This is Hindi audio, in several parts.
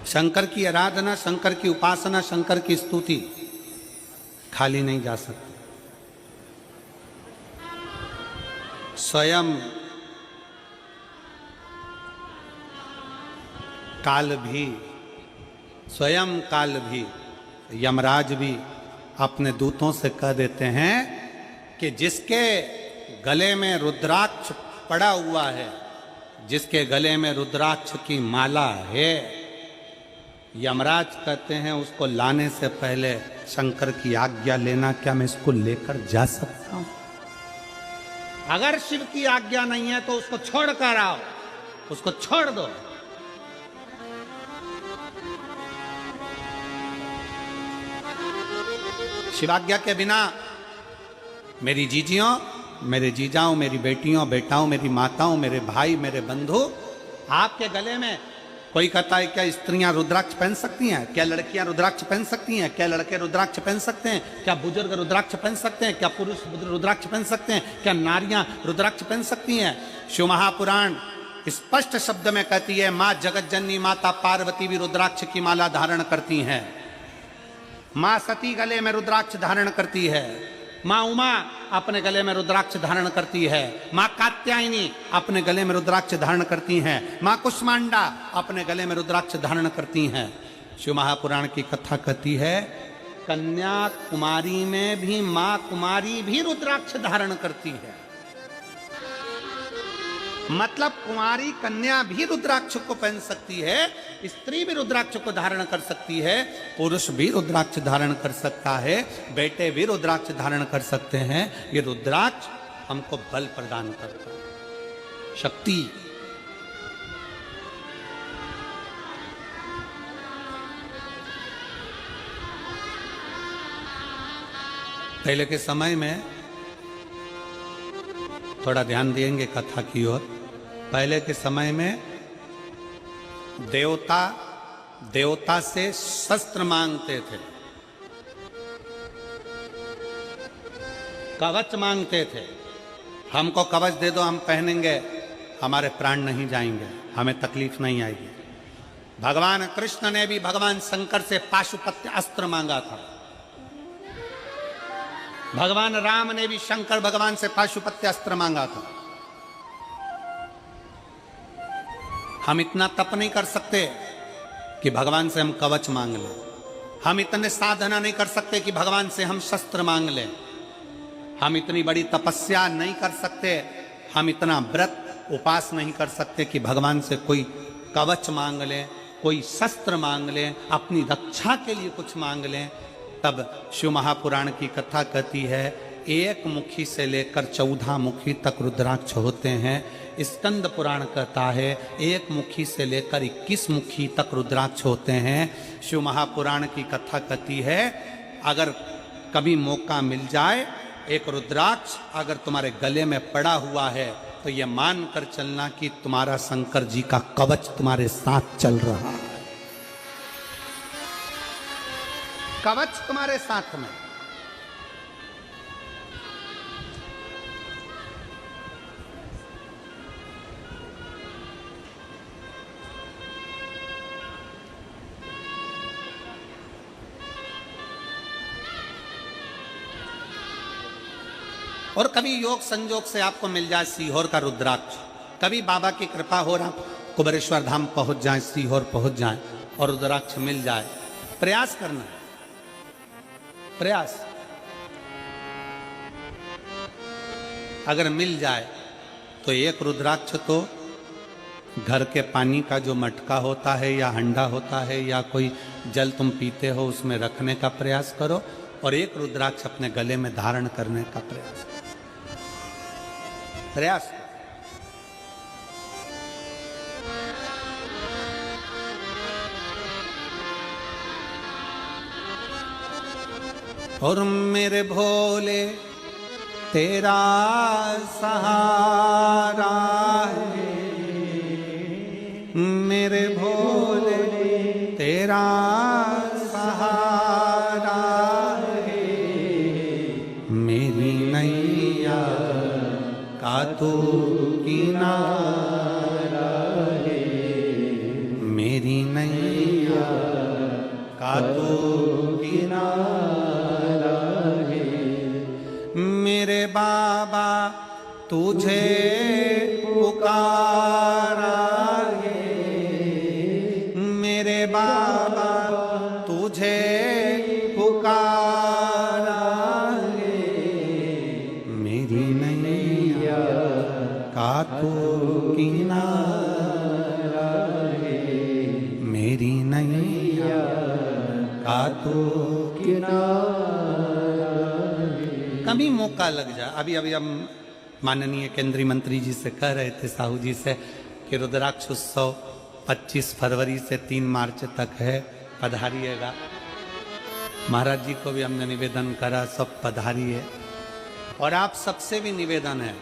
शंकर की आराधना, शंकर की उपासना, शंकर की स्तुति खाली नहीं जा सकती। स्वयं काल भी, स्वयं काल भी, यमराज भी अपने दूतों से कह देते हैं कि जिसके गले में रुद्राक्ष पड़ा हुआ है, जिसके गले में रुद्राक्ष की माला है, यमराज कहते हैं उसको लाने से पहले शंकर की आज्ञा लेना, क्या मैं इसको लेकर जा सकता हूं? अगर शिव की आज्ञा नहीं है तो उसको छोड़ कर आओ, उसको छोड़ दो। शिवाज्ञा के बिना मेरी जीजियों, मेरे जीजाओं, मेरी बेटियों, बेटाओं, मेरी माताओं, मेरे भाई, मेरे बंधु, आपके गले में कोई कहता है क्या स्त्रियां रुद्राक्ष पहन सकती हैं? क्या लड़कियां रुद्राक्ष पहन सकती हैं? क्या लड़के रुद्राक्ष पहन सकते हैं? क्या बुजुर्ग रुद्राक्ष पहन सकते हैं? क्या पुरुष रुद्राक्ष पहन सकते हैं? क्या नारियां रुद्राक्ष पहन सकती हैं? शिव महापुराण स्पष्ट शब्द में कहती है, मां जगत जननी माता पार्वती भी रुद्राक्ष की माला धारण करती हैं। मां सती गले में रुद्राक्ष धारण करती है। मां उमा अपने गले में रुद्राक्ष धारण करती है। मां कात्यायनी अपने गले में रुद्राक्ष धारण करती हैं। मां कुष्मांडा अपने गले में रुद्राक्ष धारण करती हैं। शिव महापुराण की कथा कहती है, कन्याकुमारी में भी मां कुमारी भी रुद्राक्ष धारण करती है। मतलब कुमारी कन्या भी रुद्राक्ष को पहन सकती है, स्त्री भी रुद्राक्ष को धारण कर सकती है, पुरुष भी रुद्राक्ष धारण कर सकता है, बेटे भी रुद्राक्ष धारण कर सकते हैं। ये रुद्राक्ष हमको बल प्रदान करता है, शक्ति। पहले के समय में थोड़ा ध्यान देंगे कथा की ओर। पहले के समय में देवता से शस्त्र मांगते थे, कवच मांगते थे। हमको कवच दे दो, हम पहनेंगे, हमारे प्राण नहीं जाएंगे, हमें तकलीफ नहीं आएगी। भगवान कृष्ण ने भी भगवान शंकर से पाशुपत्य अस्त्र मांगा था। भगवान राम ने भी शंकर भगवान से पाशुपत्य अस्त्र मांगा था। हम इतना तप नहीं कर सकते कि भगवान से हम कवच मांग लें। हम इतने साधना नहीं कर सकते कि भगवान से हम शस्त्र मांग लें। हम इतनी बड़ी तपस्या नहीं कर सकते, हम इतना व्रत उपास नहीं कर सकते कि भगवान से कोई कवच मांग लें, कोई शस्त्र मांग लें, अपनी रक्षा के लिए कुछ मांग लें। तब शिव महापुराण की कथा कहती है, एक मुखी से लेकर 14 मुखी तक रुद्राक्ष होते हैं। स्कंद पुराण कहता है एक मुखी से लेकर 21 मुखी तक रुद्राक्ष होते हैं। शिव महापुराण की कथा कहती है, अगर कभी मौका मिल जाए, एक रुद्राक्ष अगर तुम्हारे गले में पड़ा हुआ है तो यह मान कर चलना कि तुम्हारा शंकर जी का कवच तुम्हारे साथ चल रहा है, कवच तुम्हारे साथ में। और कभी योग संजोग से आपको मिल जाए सीहोर का रुद्राक्ष, कभी बाबा की कृपा हो रहा कुबेरेश्वर धाम पहुंच जाए, सीहोर पहुंच जाए और रुद्राक्ष मिल जाए, प्रयास करना है, प्रयास। अगर मिल जाए तो एक रुद्राक्ष तो घर के पानी का जो मटका होता है या हंडा होता है या कोई जल तुम पीते हो उसमें रखने का प्रयास करो, और एक रुद्राक्ष अपने गले में धारण करने का प्रयास प्रयास। और मेरे भोले तेरा सहारा है, मेरे भोले तेरा सहारा है, मेरी नैया का तू किनारा है, मेरी नैया का तू किनारा है। मेरे बाबा तुझे पुकारा है, मेरे बाबा तुझे पुकारा है। मेरी नैया का तू किनारा है, मेरी नैया का तू किनारा है। कभी मौका लग जाए। अभी हम माननीय केंद्रीय मंत्री जी से कह रहे थे, साहू जी से, कि रुद्राक्ष उत्सव 25 फरवरी से 3 मार्च तक है, पधारिएगा। महाराज जी को भी हमने निवेदन करा, सब पधारिए। और आप सबसे भी निवेदन है,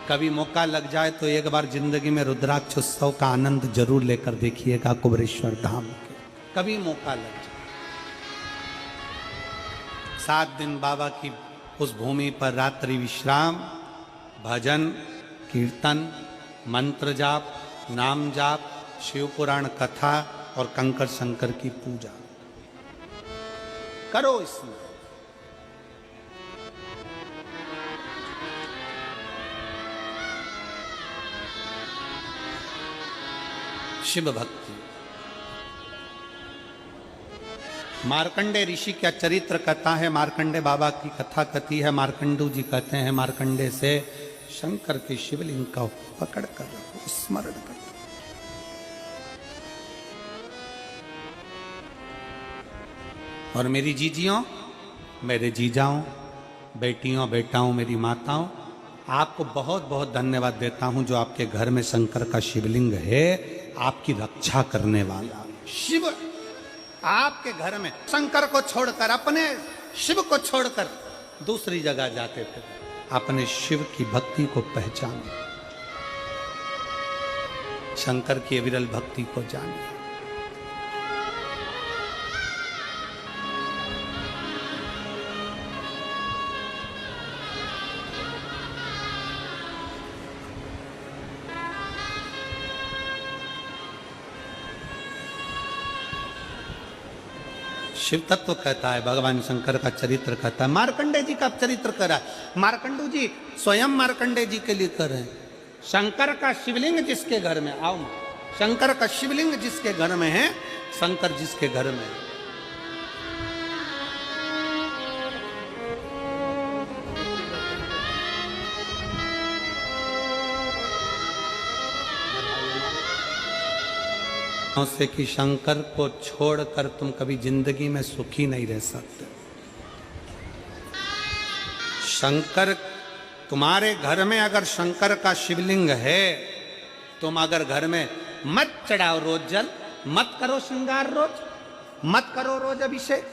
कभी मौका लग जाए तो एक बार जिंदगी में रुद्राक्ष उत्सव का आनंद जरूर लेकर देखिएगा कुबेरेश्वर धाम के, कभी मौका लग जाए। 7 दिन बाबा की उस भूमि पर रात्रि विश्राम, भजन, कीर्तन, मंत्र जाप, नाम जाप, शिव पुराण कथा और कंकर शंकर की पूजा करो। इसमें शिव भक्ति। मार्कंडे ऋषि का चरित्र कथा है, मार्कंडे बाबा की कथा कथी है। मार्कंडू जी कहते हैं, मार्कंडे से शंकर के शिवलिंग का पकड़ कर रखो, स्मरण करो। और मेरी जीजियों, मेरे जीजाओं, बेटियों, बेटाओं, मेरी माताओं, आपको बहुत बहुत धन्यवाद देता हूं जो आपके घर में शंकर का शिवलिंग है, आपकी रक्षा करने वाला शिव आपके घर में। शंकर को छोड़कर, अपने शिव को छोड़कर दूसरी जगह जाते थे। अपने शिव की भक्ति को पहचाने, शंकर की विरल भक्ति को जाने। शिव तत्व कहता है, भगवान शंकर का चरित्र कहता है। मार्कंडे जी का चरित्र करा है, मार्कंडू जी स्वयं मार्कंडे जी के लिए कर रहे हैं। शंकर का शिवलिंग जिसके घर में, आओ, शंकर का शिवलिंग जिसके घर में है, शंकर जिसके घर में है, से कि शंकर को छोड़कर तुम कभी जिंदगी में सुखी नहीं रह सकते। शंकर, तुम्हारे घर में अगर शंकर का शिवलिंग है, तुम अगर घर में मत चढ़ाओ रोज जल, मत करो श्रृंगार रोज, मत करो रोज अभिषेक,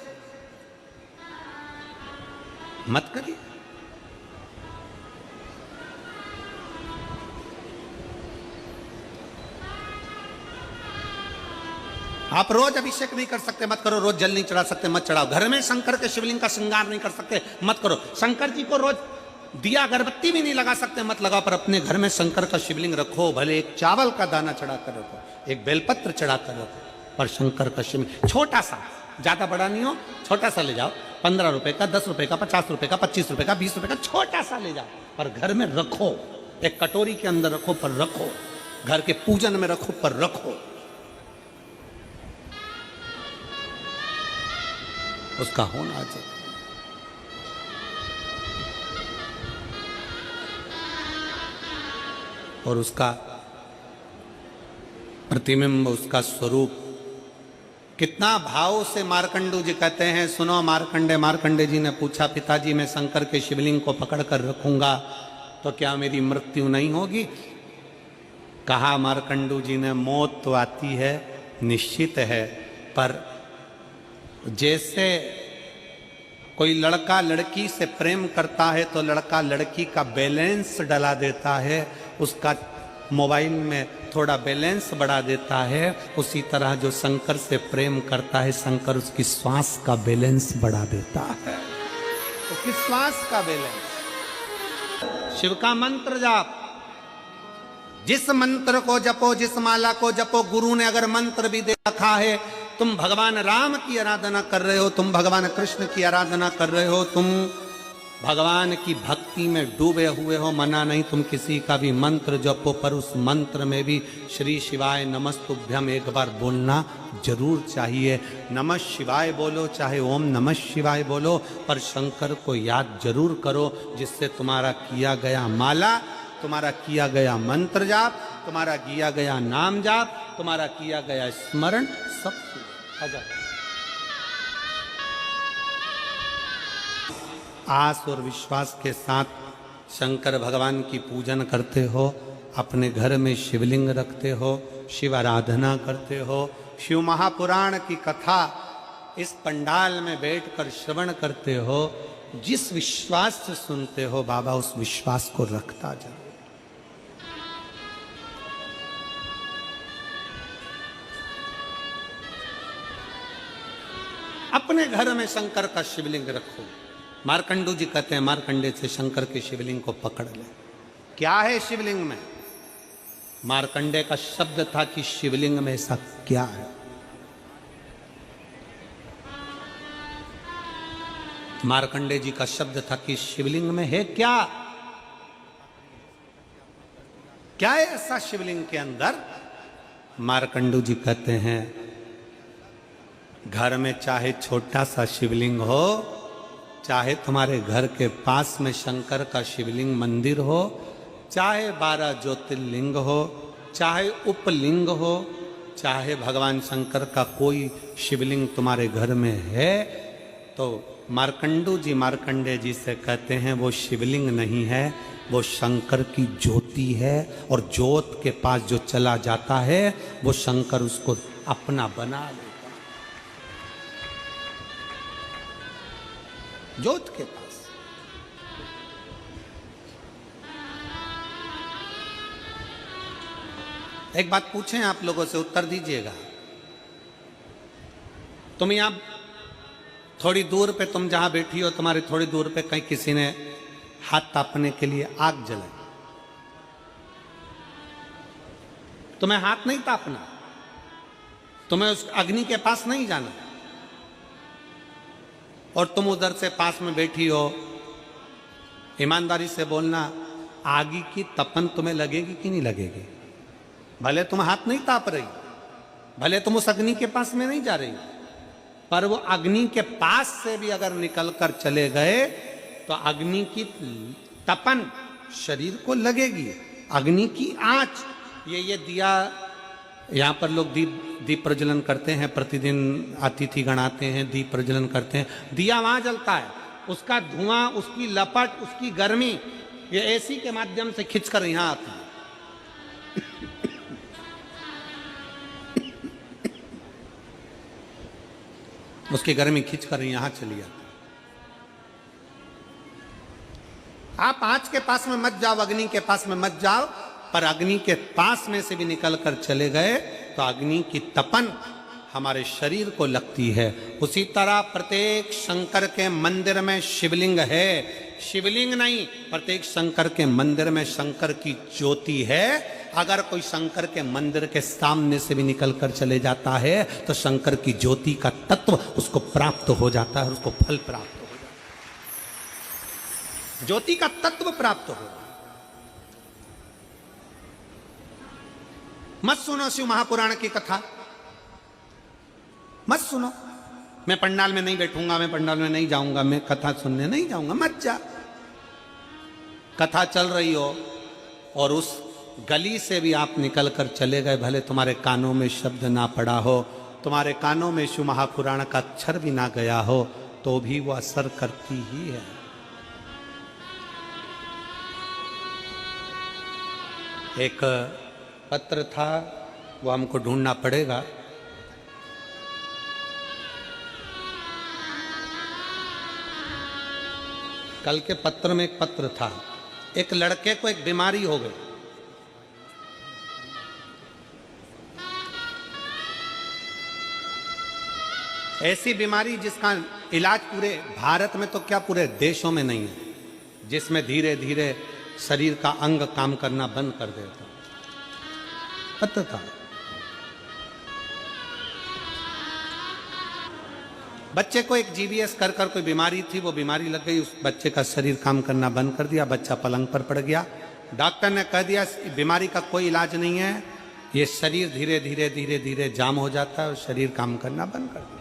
मत करिए। आप रोज अभिषेक नहीं कर सकते, मत करो। रोज जल नहीं चढ़ा सकते, मत चढ़ाओ। घर में शंकर के शिवलिंग का श्रृंगार नहीं कर सकते, मत करो। शंकर जी को रोज दिया अगरबत्ती भी नहीं लगा सकते, मत लगाओ। पर अपने घर में शंकर का शिवलिंग रखो, भले एक चावल का दाना चढ़ा कर रखो, एक बेलपत्र चढ़ा कर रखो, पर शंकर का शिवलिंग छोटा सा, ज्यादा बड़ा नहीं हो, छोटा सा ले जाओ। 15 रुपए का, 10 रुपए का, 50 रुपए का, 25 रुपए का, 20 रुपए का, छोटा सा ले जाओ, पर घर में रखो। एक कटोरी के अंदर रखो, पर रखो। घर के पूजन में रखो, पर रखो। उसका होना चाहिए। और उसका प्रतिबिंब, उसका स्वरूप कितना भाव से मार्कंडू जी कहते हैं। सुनो मार्कंडे, मार्कंडे जी ने पूछा, पिताजी मैं शंकर के शिवलिंग को पकड़ कर रखूंगा तो क्या मेरी मृत्यु नहीं होगी? कहा मार्कंडू जी ने, मौत तो आती है, निश्चित है, पर जैसे कोई लड़का लड़की से प्रेम करता है तो लड़का लड़की का बैलेंस डला देता है, उसका मोबाइल में थोड़ा बैलेंस बढ़ा देता है, उसी तरह जो शंकर से प्रेम करता है, शंकर उसकी श्वास का बैलेंस बढ़ा देता है, उसकी श्वास का बैलेंस। शिव का मंत्र जाप, जिस मंत्र को जपो, जिस माला को जपो, गुरु ने अगर मंत्र भी दे रखा है तुम भगवान राम की आराधना कर रहे हो, तुम भगवान कृष्ण की आराधना कर रहे हो, तुम भगवान की भक्ति में डूबे हुए हो, मना नहीं तुम किसी का भी मंत्र जपो, पर उस मंत्र में भी श्री शिवाय नमस्तुभ्यम एक बार बोलना जरूर चाहिए। नमः शिवाय बोलो, चाहे ओम नमः शिवाय बोलो, पर शंकर को याद जरूर करो, जिससे तुम्हारा किया गया माला, तुम्हारा किया गया मंत्र जाप, तुम्हारा किया गया नाम जाप, तुम्हारा किया गया स्मरण सब आ जाए। आस और विश्वास के साथ शंकर भगवान की पूजन करते हो, अपने घर में शिवलिंग रखते हो, शिव आराधना करते हो, शिव महापुराण की कथा इस पंडाल में बैठकर श्रवण करते हो, जिस विश्वास से सुनते हो बाबा उस विश्वास को रखता जाओ। अपने घर में शंकर का शिवलिंग रखो। मार्कंडू जी कहते हैं मार्कंडे से शंकर के शिवलिंग को पकड़ ले। क्या है शिवलिंग में? मार्कंडे का शब्द था कि शिवलिंग में ऐसा क्या है। मार्कंडे जी का शब्द था कि शिवलिंग में है क्या, क्या है ऐसा शिवलिंग के अंदर? मार्कंडू जी कहते हैं घर में चाहे छोटा सा शिवलिंग हो, चाहे तुम्हारे घर के पास में शंकर का शिवलिंग मंदिर हो, चाहे 12 ज्योतिर्लिंग हो, चाहे उपलिंग हो, चाहे भगवान शंकर का कोई शिवलिंग तुम्हारे घर में है, तो मार्कंडे जी से कहते हैं वो शिवलिंग नहीं है, वो शंकर की ज्योति है। और ज्योत के पास जो चला जाता है वो शंकर उसको अपना बना लेता। ज्योत के पास एक बात पूछें आप लोगों से, उत्तर दीजिएगा। तुम यहां थोड़ी दूर पे, तुम जहां बैठी हो तुम्हारे थोड़ी दूर पे कहीं किसी ने हाथ तापने के लिए आग जलाई, तुम्हें हाथ नहीं तापना, तुम्हें उस अग्नि के पास नहीं जाना, और तुम उधर से पास में बैठी हो। ईमानदारी से बोलना, आगी की तपन तुम्हें लगेगी कि नहीं लगेगी? भले तुम हाथ नहीं ताप रही, भले तुम उस अग्नि के पास में नहीं जा रही, पर वो अग्नि के पास से भी अगर निकल कर चले गए तो अग्नि की तपन शरीर को लगेगी। अग्नि की आंच, ये दिया, यहाँ पर लोग दीप प्रज्वलन करते हैं, प्रतिदिन अतिथि गण आते हैं, दीप प्रज्वलन करते हैं, दिया वहां जलता है, उसका धुआं, उसकी लपट, उसकी गर्मी ये एसी के माध्यम से खिंचकर यहां आती है। उसकी गर्मी खिंचकर यहां चली आती। आप आंच के पास में मत जाओ, अग्नि के पास में मत जाओ, पर अग्नि के पास में से भी निकल कर चले गए तो अग्नि की तपन हमारे शरीर को लगती है। उसी तरह प्रत्येक शंकर के मंदिर में शिवलिंग है, शिवलिंग नहीं, प्रत्येक शंकर के मंदिर में शंकर की ज्योति है। अगर कोई शंकर के मंदिर के सामने से भी निकल कर चले जाता है तो शंकर की ज्योति का तत्व उसको प्राप्त हो जाता है, उसको फल प्राप्त हो जाता है, ज्योति का तत्व प्राप्त हो। मत सुनो शिव महापुराण की कथा, मत सुनो। मैं पंडाल में नहीं बैठूंगा, मैं पंडाल में नहीं जाऊंगा, मैं कथा सुनने नहीं जाऊंगा, मत जा। कथा चल रही हो और उस गली से भी आप निकल कर चले गए, भले तुम्हारे कानों में शब्द ना पड़ा हो, तुम्हारे कानों में शिव महापुराण का अक्षर भी ना गया हो, तो भी वो असर करती ही है। एक पत्र था, वो हमको ढूंढना पड़ेगा। कल के पत्र में एक पत्र था, एक लड़के को एक बीमारी हो गई, ऐसी बीमारी जिसका इलाज पूरे भारत में तो क्या पूरे देशों में नहीं है, जिसमें धीरे धीरे शरीर का अंग काम करना बंद कर देता। पता था बच्चे को एक जीबीएस कर कर कोई बीमारी थी, वो बीमारी लग गई, उस बच्चे का शरीर काम करना बंद कर दिया, बच्चा पलंग पर पड़ गया। डॉक्टर ने कह दिया बीमारी का कोई इलाज नहीं है, ये शरीर धीरे धीरे धीरे धीरे जाम हो जाता है और शरीर काम करना बंद कर दिया।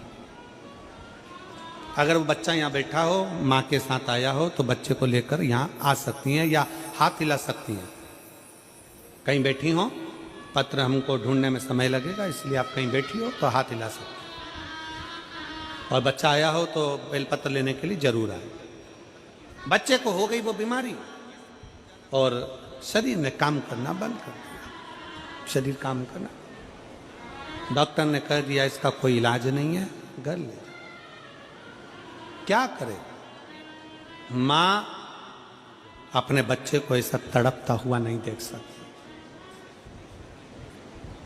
अगर वो बच्चा यहाँ बैठा हो, माँ के साथ आया हो, तो बच्चे को लेकर यहाँ आ सकती हैं या हाथ हिला सकती हैं। कहीं बैठी हो, पत्र हमको ढूंढने में समय लगेगा, इसलिए आप कहीं बैठी हो तो हाथ हिला सकते हैं। और बच्चा आया हो तो बेलपत्र लेने के लिए जरूर आए। बच्चे को हो गई वो बीमारी और शरीर ने काम करना बंद कर दिया, शरीर काम करना। डॉक्टर ने कह दिया इसका कोई इलाज नहीं है, घर ले। क्या करे? मां अपने बच्चे को ऐसा तड़पता हुआ नहीं देख सकती।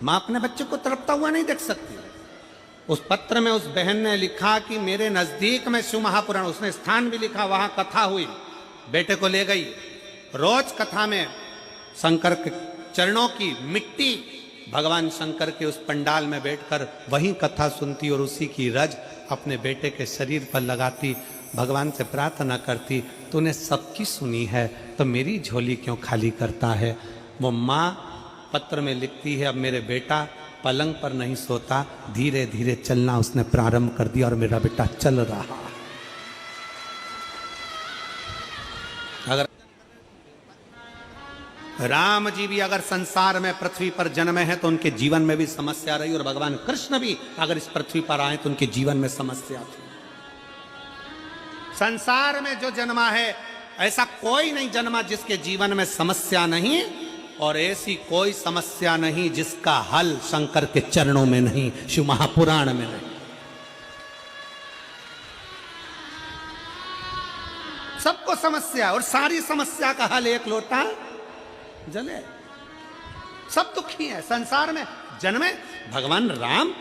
मां अपने बच्चे को तड़पता हुआ नहीं देख सकती। उस पत्र में उस बहन ने लिखा कि मेरे नजदीक में शिव महापुराण, उसने स्थान भी लिखा, वहां कथा हुई, बेटे को ले गई। रोज कथा में शंकर के चरणों की मिट्टी भगवान शंकर के उस पंडाल में बैठकर वही कथा सुनती और उसी की रज अपने बेटे के शरीर पर लगाती, भगवान से प्रार्थना करती, तूने सबकी सुनी है तो मेरी झोली क्यों खाली करता है। वो माँ पत्र में लिखती है, अब मेरे बेटा पलंग पर नहीं सोता, धीरे धीरे चलना उसने प्रारंभ कर दिया और मेरा बेटा चल रहा। अगर राम जी भी अगर संसार में पृथ्वी पर जन्मे हैं तो उनके जीवन में भी समस्या रही, और भगवान कृष्ण भी अगर इस पृथ्वी पर आए तो उनके जीवन में समस्या थी। संसार में जो जन्मा है ऐसा कोई नहीं जन्मा जिसके जीवन में समस्या नहीं, और ऐसी कोई समस्या नहीं जिसका हल शंकर के चरणों में नहीं, शिव महापुराण में नहीं। सबको समस्या, और सारी समस्या का हल एक लोटा जले। सब दुखी है संसार में जन्मे। भगवान राम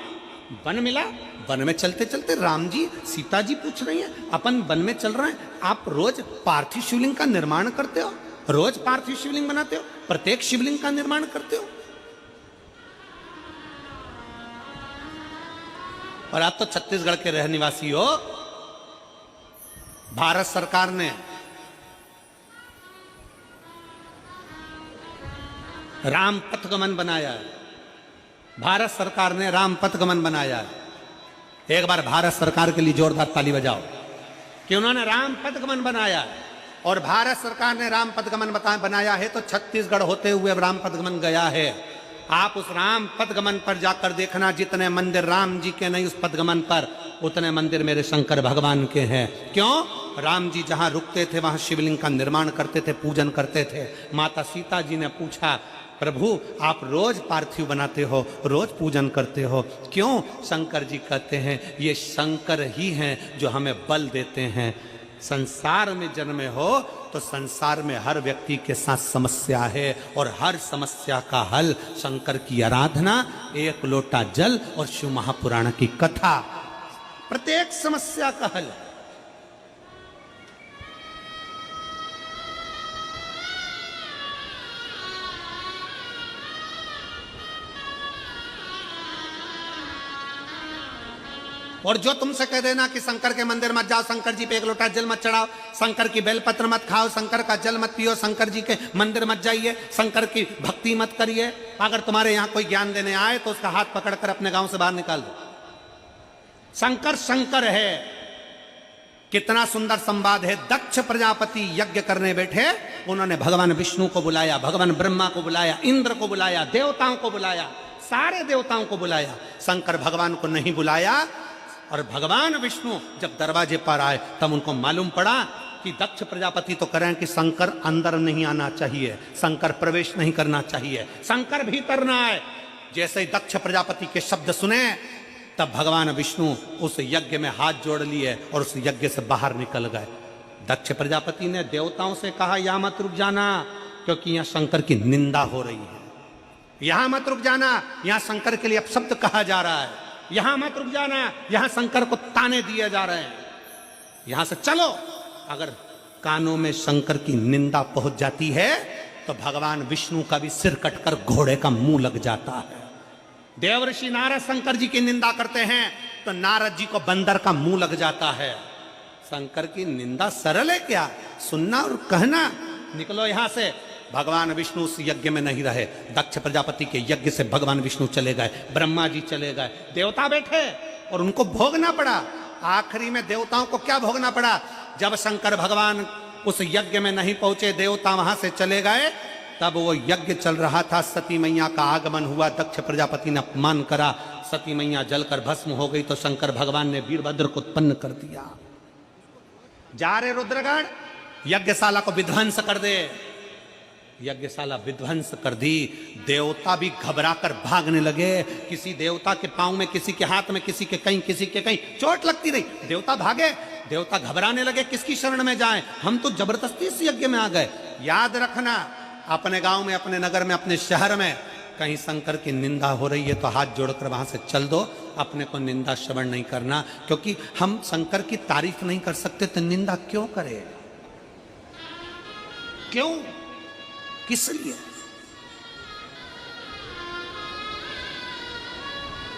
वन मिला, वन में चलते चलते राम जी सीता जी पूछ रही हैं, अपन वन में चल रहे हैं, आप रोज पार्थिव शिवलिंग का निर्माण करते हो, रोज पार्थिव शिवलिंग बनाते हो, प्रत्येक शिवलिंग का निर्माण करते हो, और आप तो छत्तीसगढ़ के रह निवासी हो। भारत सरकार ने राम पथगमन बनाया है, भारत सरकार ने राम पथगमन बनाया है। एक बार भारत सरकार के लिए जोरदार ताली बजाओ कि उन्होंने राम पथगमन बनाया है। और भारत सरकार ने राम पथगमन बनाया है तो छत्तीसगढ़ होते हुए राम पथगमन गया है। आप उस राम पथगमन पर जाकर देखना, जितने मंदिर राम जी के नहीं उस पथगमन पर, उतने मंदिर मेरे शंकर भगवान के हैं। क्यों? राम जी जहां रुकते थे वहां शिवलिंग का निर्माण करते थे, पूजन करते थे। माता सीता जी ने पूछा, प्रभु आप रोज पार्थिव बनाते हो, रोज पूजन करते हो, क्यों? शंकर जी कहते हैं ये शंकर ही हैं जो हमें बल देते हैं। संसार में जन्मे हो तो संसार में हर व्यक्ति के साथ समस्या है, और हर समस्या का हल शंकर की आराधना, एक लोटा जल और शिव महापुराण की कथा, प्रत्येक समस्या का हल। और जो तुमसे कह देना कि शंकर के मंदिर मत जाओ, शंकर जी पे एक लोटा जल मत चढ़ाओ, शंकर की बेलपत्र मत खाओ, शंकर का जल मत पियो, शंकर जी के मंदिर मत जाइए, शंकर की भक्ति मत करिए, अगर तुम्हारे यहां कोई ज्ञान देने आए तो उसका हाथ पकड़कर अपने गांव से बाहर निकाल दो। शंकर शंकर है। कितना सुंदर संवाद है। दक्ष प्रजापति यज्ञ करने बैठे, उन्होंने भगवान विष्णु को बुलाया, भगवान ब्रह्मा को बुलाया, इंद्र को बुलाया, देवताओं को बुलाया, सारे देवताओं को बुलाया, शंकर भगवान को नहीं बुलाया। और भगवान विष्णु जब दरवाजे पर आए तब उनको मालूम पड़ा कि दक्ष प्रजापति तो कह रहे हैं कि शंकर अंदर नहीं आना चाहिए, शंकर प्रवेश नहीं करना चाहिए, शंकर भीतर ना आए। जैसे ही दक्ष प्रजापति के शब्द सुने तब भगवान विष्णु उस यज्ञ में हाथ जोड़ लिए और उस यज्ञ से बाहर निकल गए। दक्ष प्रजापति ने देवताओं से कहा यहां मत रुक जाना, क्योंकि यहां शंकर की निंदा हो रही है, यहां मत रुक जाना, यहां शंकर के लिए अपशब्द कहा जा रहा है, यहां मत रुक जाना, यहां शंकर को ताने दिए जा रहे हैं, यहां से चलो। अगर कानों में शंकर की निंदा पहुंच जाती है तो भगवान विष्णु का भी सिर कटकर घोड़े का मुंह लग जाता है। देवर्षि नारद शंकर जी की निंदा करते हैं, तो नारद जी को बंदर का मुंह लग जाता है। शंकर की निंदा सरल है क्या? सुनना और कहना। निकलो यहां से। भगवान विष्णु उस यज्ञ में नहीं रहे। दक्ष प्रजापति के यज्ञ से भगवान विष्णु चले गए, ब्रह्मा जी चले गए, देवता बैठे और उनको भोगना पड़ा। आखिरी में देवताओं को क्या भोगना पड़ा? जब शंकर भगवान उस यज्ञ में नहीं पहुंचे, देवता वहां से चले गए, तब वो यज्ञ चल रहा था। सती मैया का आगमन हुआ, दक्ष प्रजापति ने अपमान करा, सती मैया जलकर भस्म हो गई, तो शंकर भगवान ने वीरभद्र को उत्पन्न कर दिया। जा रे रुद्रगण, यज्ञशाला को विध्वंस कर दे। यज्ञशाला विध्वंस कर दी। देवता भी घबराकर भागने लगे। किसी देवता के पांव में, किसी के हाथ में, किसी के कहीं, किसी के कहीं चोट लगती रही। देवता भागे, देवता घबराने लगे, किसकी शरण में जाएं? हम तो जबरदस्ती इस यज्ञ में आ गए। याद रखना, अपने गांव में, अपने नगर में, अपने शहर में कहीं शंकर की निंदा हो रही है तो हाथ जोड़कर वहां से चल दो। अपने को निंदा श्रवण नहीं करना, क्योंकि हम शंकर की तारीफ नहीं कर सकते तो निंदा क्यों करें? क्यों? किस लिए?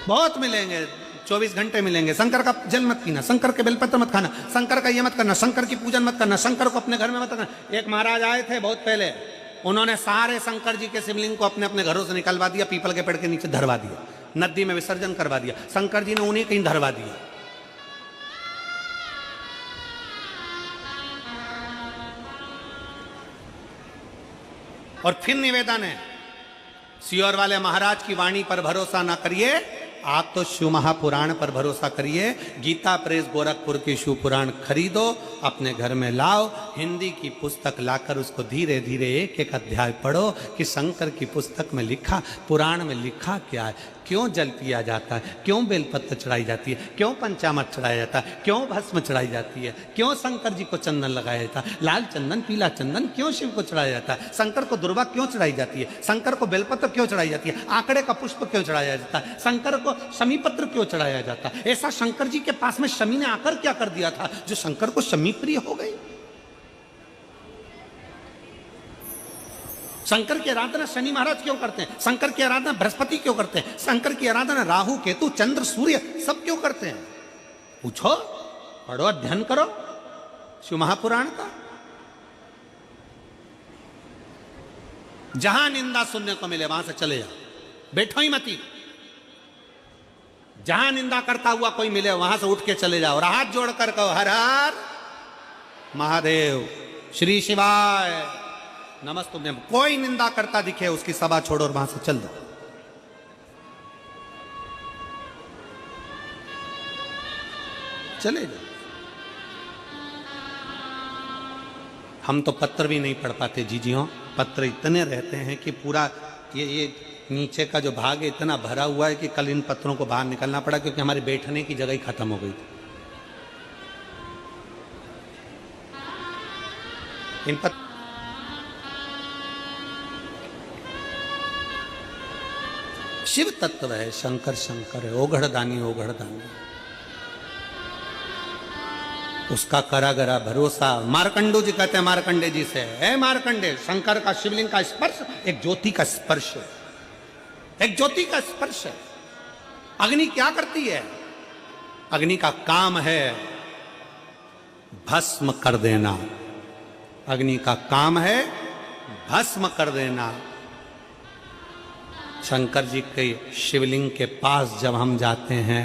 बहुत मिलेंगे, 24 घंटे मिलेंगे। शंकर का जल मत पीना, शंकर के बेलपत्र मत खाना, शंकर का ये मत करना, शंकर की पूजन मत करना, शंकर को अपने घर में मत करना। एक महाराज आए थे बहुत पहले, उन्होंने सारे शंकर जी के शिवलिंग को अपने अपने घरों से निकलवा दिया, पीपल के पेड़ के नीचे धरवा दिया, नदी में विसर्जन करवा दिया। शंकर जी ने उन्हें कहीं धरवा दिया। और फिर निवेदन है, सियोर वाले महाराज की वाणी पर भरोसा ना करिए, आप तो शिव महापुराण पर भरोसा करिए। गीता प्रेस गोरखपुर की शिव पुराण खरीदो, अपने घर में लाओ, हिंदी की पुस्तक लाकर उसको धीरे धीरे एक एक अध्याय पढ़ो कि शंकर की पुस्तक में लिखा, पुराण में लिखा क्या है, क्यों जल पिया जाता है, क्यों बेलपत्र चढ़ाई जाती है, क्यों पंचामृत चढ़ाया जाता है, क्यों भस्म चढ़ाई जाती है, क्यों शंकर जी को चंदन लगाया जाता है, लाल चंदन पीला चंदन क्यों शिव को चढ़ाया जाता है, शंकर को दुर्वा क्यों चढ़ाई जाती है, शंकर को बेलपत्र क्यों चढ़ाई जाती है, आंकड़े का पुष्प क्यों चढ़ाया जाता है, शंकर को शमी पत्र क्यों चढ़ाया जाता है। ऐसा शंकर जी के पास में शमी ने आकर क्या कर दिया था जो शंकर को शमी प्रिय हो गई? शंकर की आराधना शनि महाराज क्यों करते हैं? शंकर की आराधना बृहस्पति क्यों करते हैं? शंकर की आराधना राहु केतु चंद्र सूर्य सब क्यों करते हैं? पूछो, पढ़ो, अध्ययन करो शिव महापुराण का। जहां निंदा सुनने को मिले वहां से चले जाओ, बैठो ही मती। जहां निंदा करता हुआ कोई मिले वहां से उठ के चले जाओ और हाथ जोड़कर कहो हर हर महादेव, श्री शिवाय नमस्तुभ्यम। कोई निंदा करता दिखे उसकी सभा छोड़ो और वहां से चल दो। चले जाओ। हम तो पत्र भी नहीं पढ़ पाते जीजियों, पत्र इतने रहते हैं कि पूरा ये नीचे का जो भाग है इतना भरा हुआ है कि कल इन पत्रों को बाहर निकलना पड़ा क्योंकि हमारे बैठने की जगह ही खत्म हो गई थी। इन पत्र शिव तत्व है, शंकर शंकर है, ओघड़दानी ओघड़दानी, उसका करागरा भरोसा। मार्कंडू जी कहते हैं मार्कंडे जी से, है मार्कंडे, शंकर का शिवलिंग का स्पर्श एक ज्योति का स्पर्श है, एक ज्योति का स्पर्श है। अग्नि क्या करती है? अग्नि का काम है भस्म कर देना, अग्नि का काम है भस्म कर देना। शंकर जी के शिवलिंग के पास जब हम जाते हैं,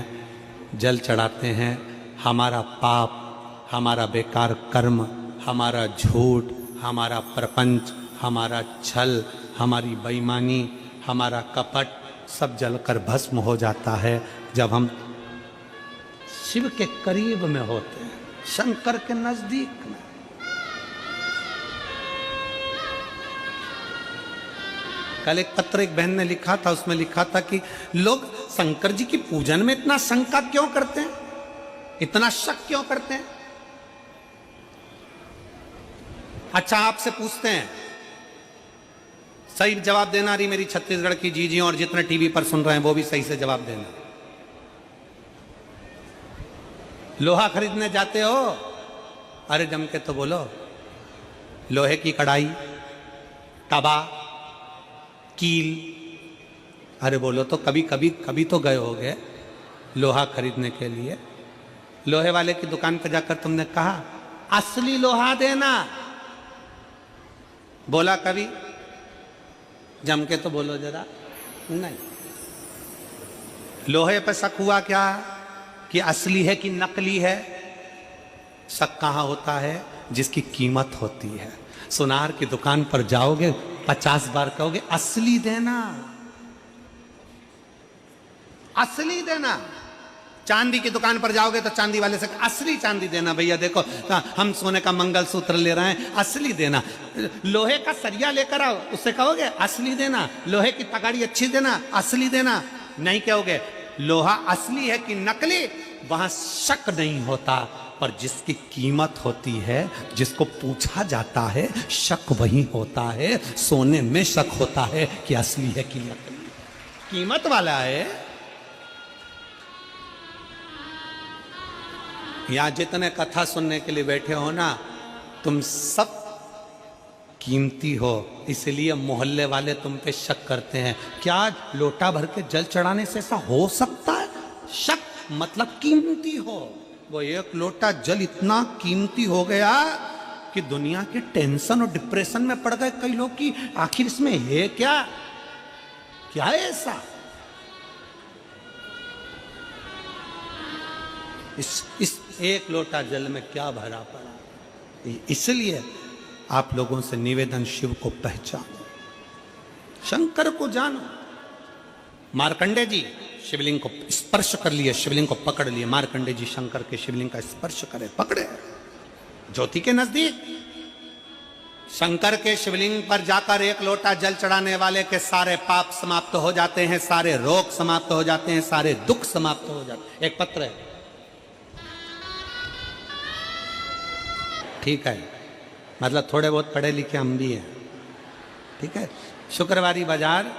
जल चढ़ाते हैं, हमारा पाप, हमारा बेकार कर्म, हमारा झूठ, हमारा प्रपंच, हमारा छल, हमारी बेईमानी, हमारा कपट सब जलकर भस्म हो जाता है जब हम शिव के करीब में होते हैं, शंकर के नजदीक में। कल एक पत्र एक बहन ने लिखा था, उसमें लिखा था कि लोग शंकर जी की पूजन में इतना शंका क्यों करते हैं, इतना शक क्यों करते हैं। अच्छा, आपसे पूछते हैं, सही जवाब देना रही मेरी छत्तीसगढ़ की जीजियों और जितने टीवी पर सुन रहे हैं वो भी सही से जवाब देना। लोहा खरीदने जाते हो, अरे जम के तो बोलो, लोहे की कढ़ाई, तवा, कील, अरे बोलो तो कभी कभी कभी तो गए होगे, लोहा खरीदने के लिए। लोहे वाले की दुकान पर जाकर तुमने कहा असली लोहा देना, बोला कभी? जम के तो बोलो जरा। नहीं। लोहे पर शक हुआ क्या कि असली है कि नकली है? शक कहां होता है? जिसकी कीमत होती है। सुनार की दुकान पर जाओगे 50 बार कहोगे असली देना, असली देना। चांदी की दुकान पर जाओगे तो चांदी वाले से असली चांदी देना, भैया देखो हम सोने का मंगलसूत्र ले रहे हैं, असली देना। लोहे का सरिया लेकर आओ, उससे कहोगे असली देना। लोहे की तगाड़ी अच्छी देना, असली देना। नहीं कहोगे। लोहा असली है कि नकली, वहां शक नहीं होता। पर जिसकी कीमत होती है, जिसको पूछा जाता है, शक वही होता है। सोने में शक होता है कि असली है कि नकली। कीमत वाला है। यहां जितने कथा सुनने के लिए बैठे हो ना, तुम सब कीमती हो, इसलिए मोहल्ले वाले तुम पे शक करते हैं। क्या लोटा भर के जल चढ़ाने से ऐसा हो सकता है? शक मतलब कीमती हो। वो एक लोटा जल इतना कीमती हो गया कि दुनिया के टेंशन और डिप्रेशन में पड़ गए कई लोग कि आखिर इसमें है क्या, क्या है ऐसा? इस एक लोटा जल में क्या भरा पड़ा? इसलिए आप लोगों से निवेदन, शिव को पहचानो, शंकर को जानो। मार्कंडे जी शिवलिंग को स्पर्श कर लिए, शिवलिंग को पकड़ लिए। मार्कंडे जी शंकर के शिवलिंग का स्पर्श करे, पकड़े ज्योति के नजदीक। शंकर के शिवलिंग पर जाकर एक लोटा जल चढ़ाने वाले के सारे पाप समाप्त हो जाते हैं, सारे रोग समाप्त हो जाते हैं, सारे दुख समाप्त हो जाते हैं। एक पत्र है, ठीक है, मतलब थोड़े बहुत पढ़े लिखे हम भी हैं, ठीक है। शुक्रवारी बाजार,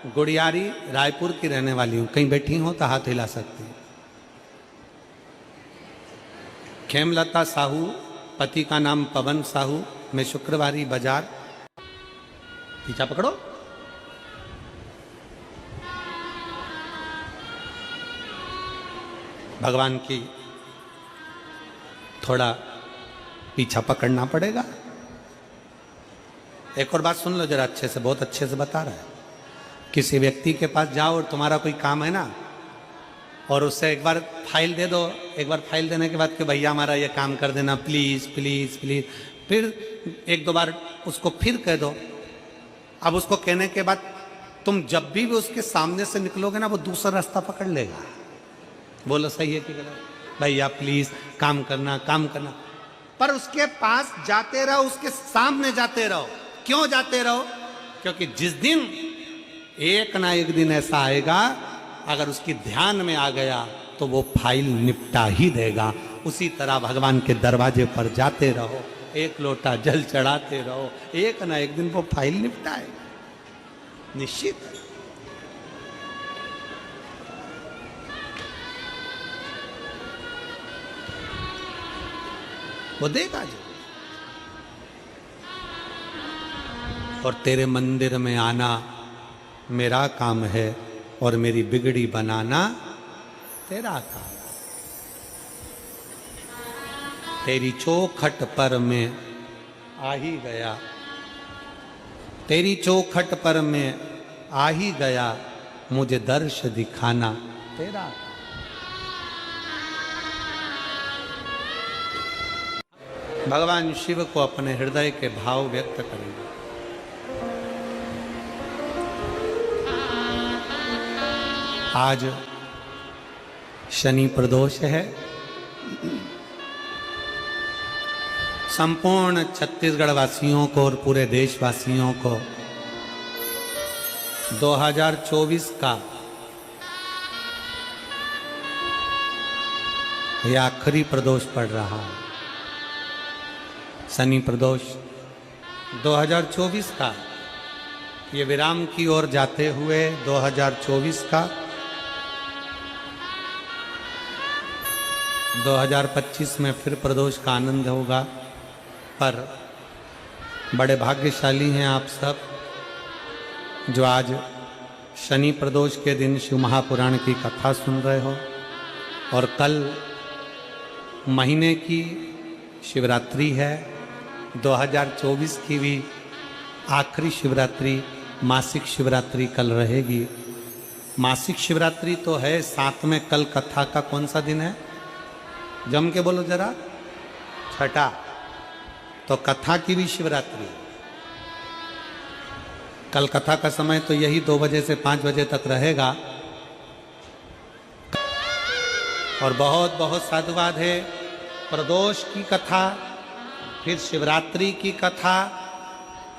गुड़ियारी, रायपुर की रहने वाली हूं। कहीं बैठी हो तो हाथ हिला सकती हूं। खेमलता साहू, पति का नाम पवन साहू। मैं शुक्रवारी बाजार, पीछा पकड़ो। भगवान की थोड़ा पीछा पकड़ना पड़ेगा। एक और बात सुन लो जरा अच्छे से, बहुत अच्छे से बता रहा है। किसी व्यक्ति के पास जाओ और तुम्हारा कोई काम है ना, और उससे एक बार फाइल दे दो। एक बार फाइल देने के बाद कि भैया हमारा ये काम कर देना प्लीज प्लीज प्लीज। फिर एक दो बार उसको फिर कह दो। अब उसको कहने के बाद तुम जब भी उसके सामने से निकलोगे ना, वो दूसरा रास्ता पकड़ लेगा। बोलो सही है कि गलत? भैया प्लीज काम करना, काम करना। पर उसके पास जाते रहो, उसके सामने जाते रहो। क्यों जाते रहो? क्योंकि जिस दिन एक ना एक दिन ऐसा आएगा, अगर उसकी ध्यान में आ गया तो वो फाइल निपटा ही देगा। उसी तरह भगवान के दरवाजे पर जाते रहो, एक लोटा जल चढ़ाते रहो, एक ना एक दिन वो फाइल निपटाएगा, निश्चित। वो देगा जो। और तेरे मंदिर में आना मेरा काम है, और मेरी बिगड़ी बनाना तेरा काम। तेरी चौखट पर मैं आ ही गया, तेरी चौखट पर मैं आ ही गया, मुझे दर्श दिखाना तेरा काम। भगवान शिव को अपने हृदय के भाव व्यक्त करेंगे। आज शनि प्रदोष है। संपूर्ण छत्तीसगढ़ वासियों को और पूरे देशवासियों को 2024 का यह आखिरी प्रदोष पड़ रहा है। शनि प्रदोष 2024 का, ये विराम की ओर जाते हुए 2024 का 2025 में फिर प्रदोष का आनंद होगा। पर बड़े भाग्यशाली हैं आप सब जो आज शनि प्रदोष के दिन शिव महापुराण की कथा सुन रहे हो। और कल महीने की शिवरात्रि है। 2024 की भी आखिरी शिवरात्रि, मासिक शिवरात्रि कल रहेगी। मासिक शिवरात्रि तो है, साथ में कल कथा का कौन सा दिन है? जम के बोलो जरा। छठा। तो कथा की भी शिवरात्रि। कल कथा का समय तो यही 2 बजे से 5 बजे तक रहेगा। और बहुत बहुत साधुवाद है। प्रदोष की कथा, फिर शिवरात्रि की कथा,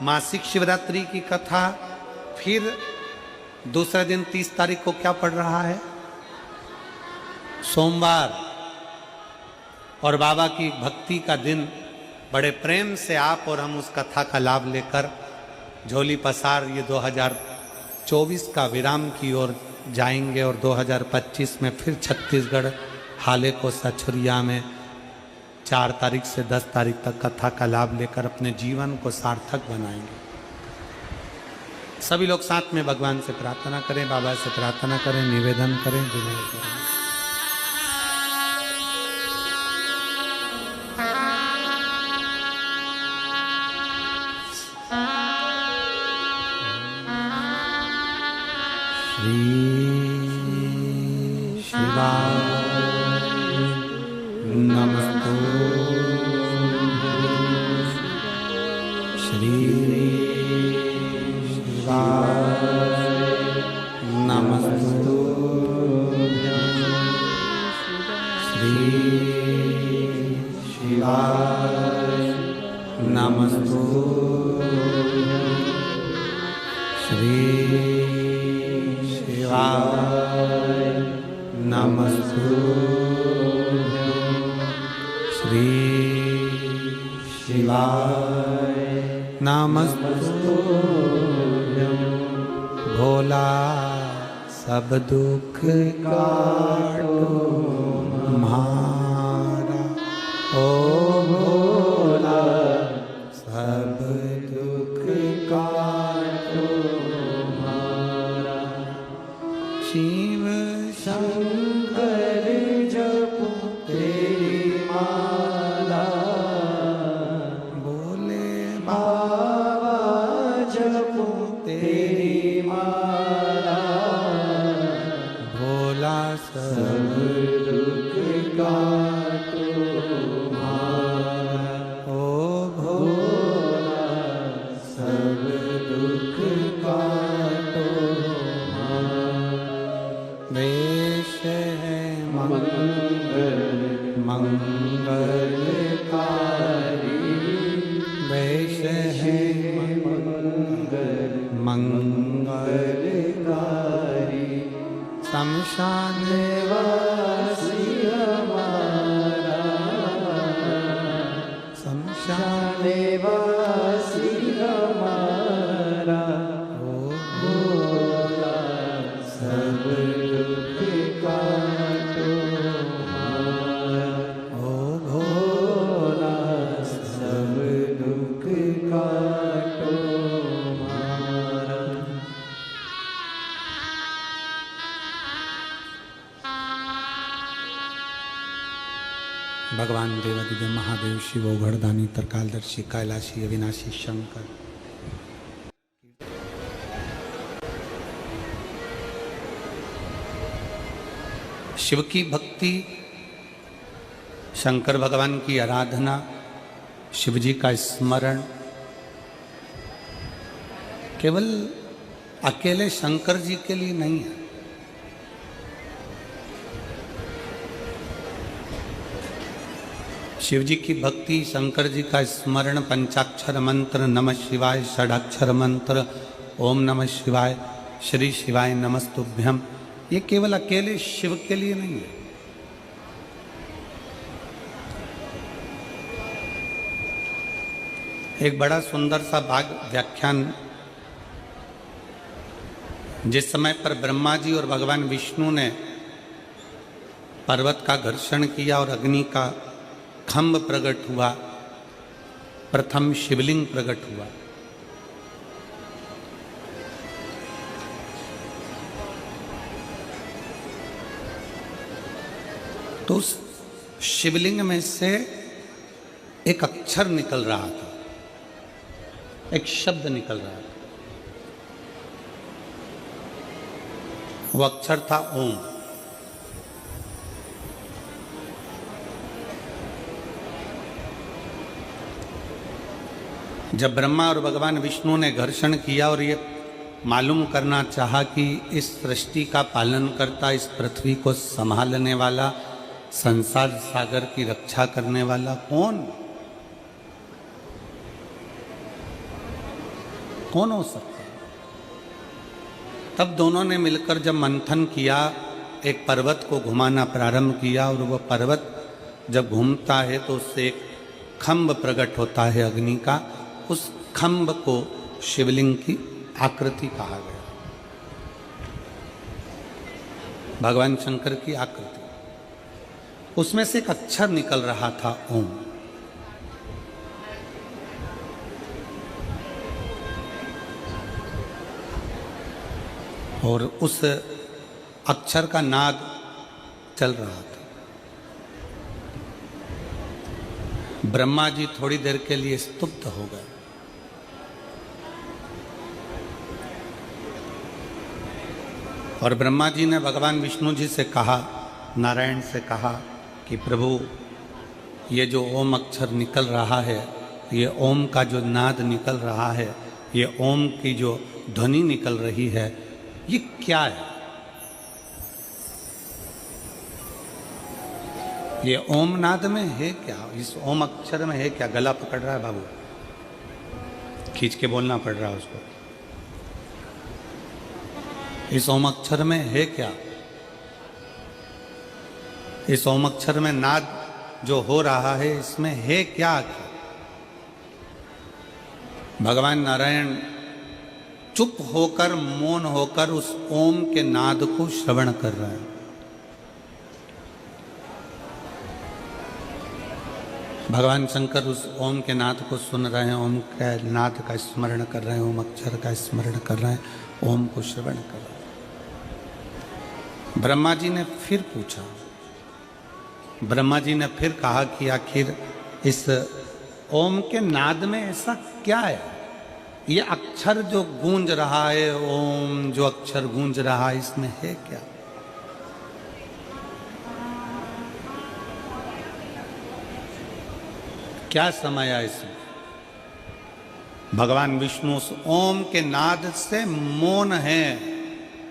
मासिक शिवरात्रि की कथा, फिर दूसरे दिन 30 तारीख को क्या पड़ रहा है? सोमवार। और बाबा की भक्ति का दिन। बड़े प्रेम से आप और हम उस कथा का लाभ लेकर झोली पसार ये 2024 का विराम की ओर जाएंगे और 2025 में फिर छत्तीसगढ़ हाले को सछुरिया में 4 तारीख से 10 तारीख तक कथा का लाभ लेकर अपने जीवन को सार्थक बनाएंगे। सभी लोग साथ में भगवान से प्रार्थना करें, बाबा से प्रार्थना करें, निवेदन करें, विनय करें। भोला सब दुख काटो हमारा, ओ भोला सब दुख काटो हमारा। शिव शंकर जपो तेरी माला, बोले बाबा जपो तेरी माला। भोला सब दुख काटो हमारा, ओ भोला सब दुख काटो हमारा। वेश है मंगल मंगलकारी, वेश है मंगलकारी। शमशान वासी हमारा, शमशान वासी हमारा। ओ भोला सब दुख काटो हमारा, ओ भोला सब दुख काटो हमारा। भगवान देवादिदेव महादेव शिव घड़दानी तरकालदर्शी कैलाशी अविनाशी शंकर। शिव की भक्ति, शंकर भगवान की आराधना, शिव जी का स्मरण केवल अकेले शंकर जी के लिए नहीं है। शिव जी की भक्ति, शंकर जी का स्मरण, पंचाक्षर मंत्र नमः शिवाय, षडाक्षर मंत्र ओम नमः शिवाय, श्री शिवाय नमस्तुभ्यम, ये केवल अकेले शिव के लिए नहीं है। एक बड़ा सुंदर सा भाग व्याख्यान, जिस समय पर ब्रह्मा जी और भगवान विष्णु ने पर्वत का घर्षण किया और अग्नि का खंभ प्रकट हुआ, प्रथम शिवलिंग प्रकट हुआ। तो उस शिवलिंग में से एक अक्षर निकल रहा था, एक शब्द निकल रहा था। वो अक्षर था ओम। जब ब्रह्मा और भगवान विष्णु ने घर्षण किया और ये मालूम करना चाहा कि इस सृष्टि का पालन करता, इस पृथ्वी को संभालने वाला, संसार सागर की रक्षा करने वाला कौन हो सकता है? तब दोनों ने मिलकर जब मंथन किया, एक पर्वत को घुमाना प्रारंभ किया और वह पर्वत जब घूमता है तो उससे एक खंभ प्रकट होता है अग्नि का। उस खंभ को शिवलिंग की आकृति कहा गया, भगवान शंकर की आकृति। उसमें से एक अक्षर निकल रहा था ओम। और उस अक्षर का नाद चल रहा था। ब्रह्मा जी थोड़ी देर के लिए स्तुप्त हो गए। और ब्रह्मा जी ने भगवान विष्णु जी से कहा, नारायण से कहा कि प्रभु, ये जो ओम अक्षर निकल रहा है, ये ओम का जो नाद निकल रहा है, ये ओम की जो ध्वनि निकल रही है, ये क्या है? ये ओम नाद में है क्या? इस ओम अक्षर में है क्या? गला पकड़ रहा है बाबू, खींच के बोलना पड़ रहा है उसको। इस ओम अक्षर में है क्या? इस ओम अक्षर में नाद जो हो रहा है, इसमें है क्या? भगवान नारायण चुप होकर, मौन होकर उस ओम के नाद को श्रवण कर रहे हैं। भगवान शंकर उस ओम के नाद को सुन रहे हैं, ओम के नाद का स्मरण कर रहे हैं, ओम अक्षर का स्मरण कर रहे हैं, ओम को श्रवण कर रहे हैं। ब्रह्मा जी ने फिर पूछा, ब्रह्मा जी ने फिर कहा कि आखिर इस ओम के नाद में ऐसा क्या है? ये अक्षर जो गूंज रहा है, ओम जो अक्षर गूंज रहा है, इसमें है क्या? क्या समाया इसमें? भगवान विष्णु उस ओम के नाद से मौन है,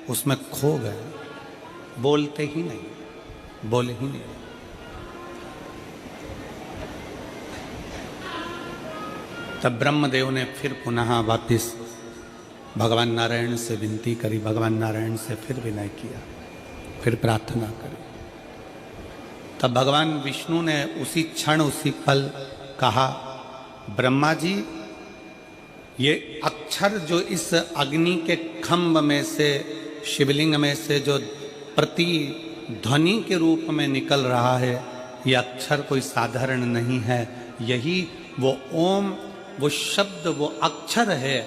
उसमें खो गए, बोलते ही नहीं, बोले ही नहीं। तब ब्रह्मदेव ने फिर पुनः वापिस भगवान नारायण से विनती करी, भगवान नारायण से फिर विनय किया, फिर प्रार्थना करी। तब भगवान विष्णु ने उसी क्षण, उसी पल कहा, ब्रह्मा जी, ये अक्षर जो इस अग्नि के खंभ में से, शिवलिंग में से जो प्रति ध्वनि के रूप में निकल रहा है, ये अक्षर कोई साधारण नहीं है। यही वो ओम, वो शब्द, वो अक्षर है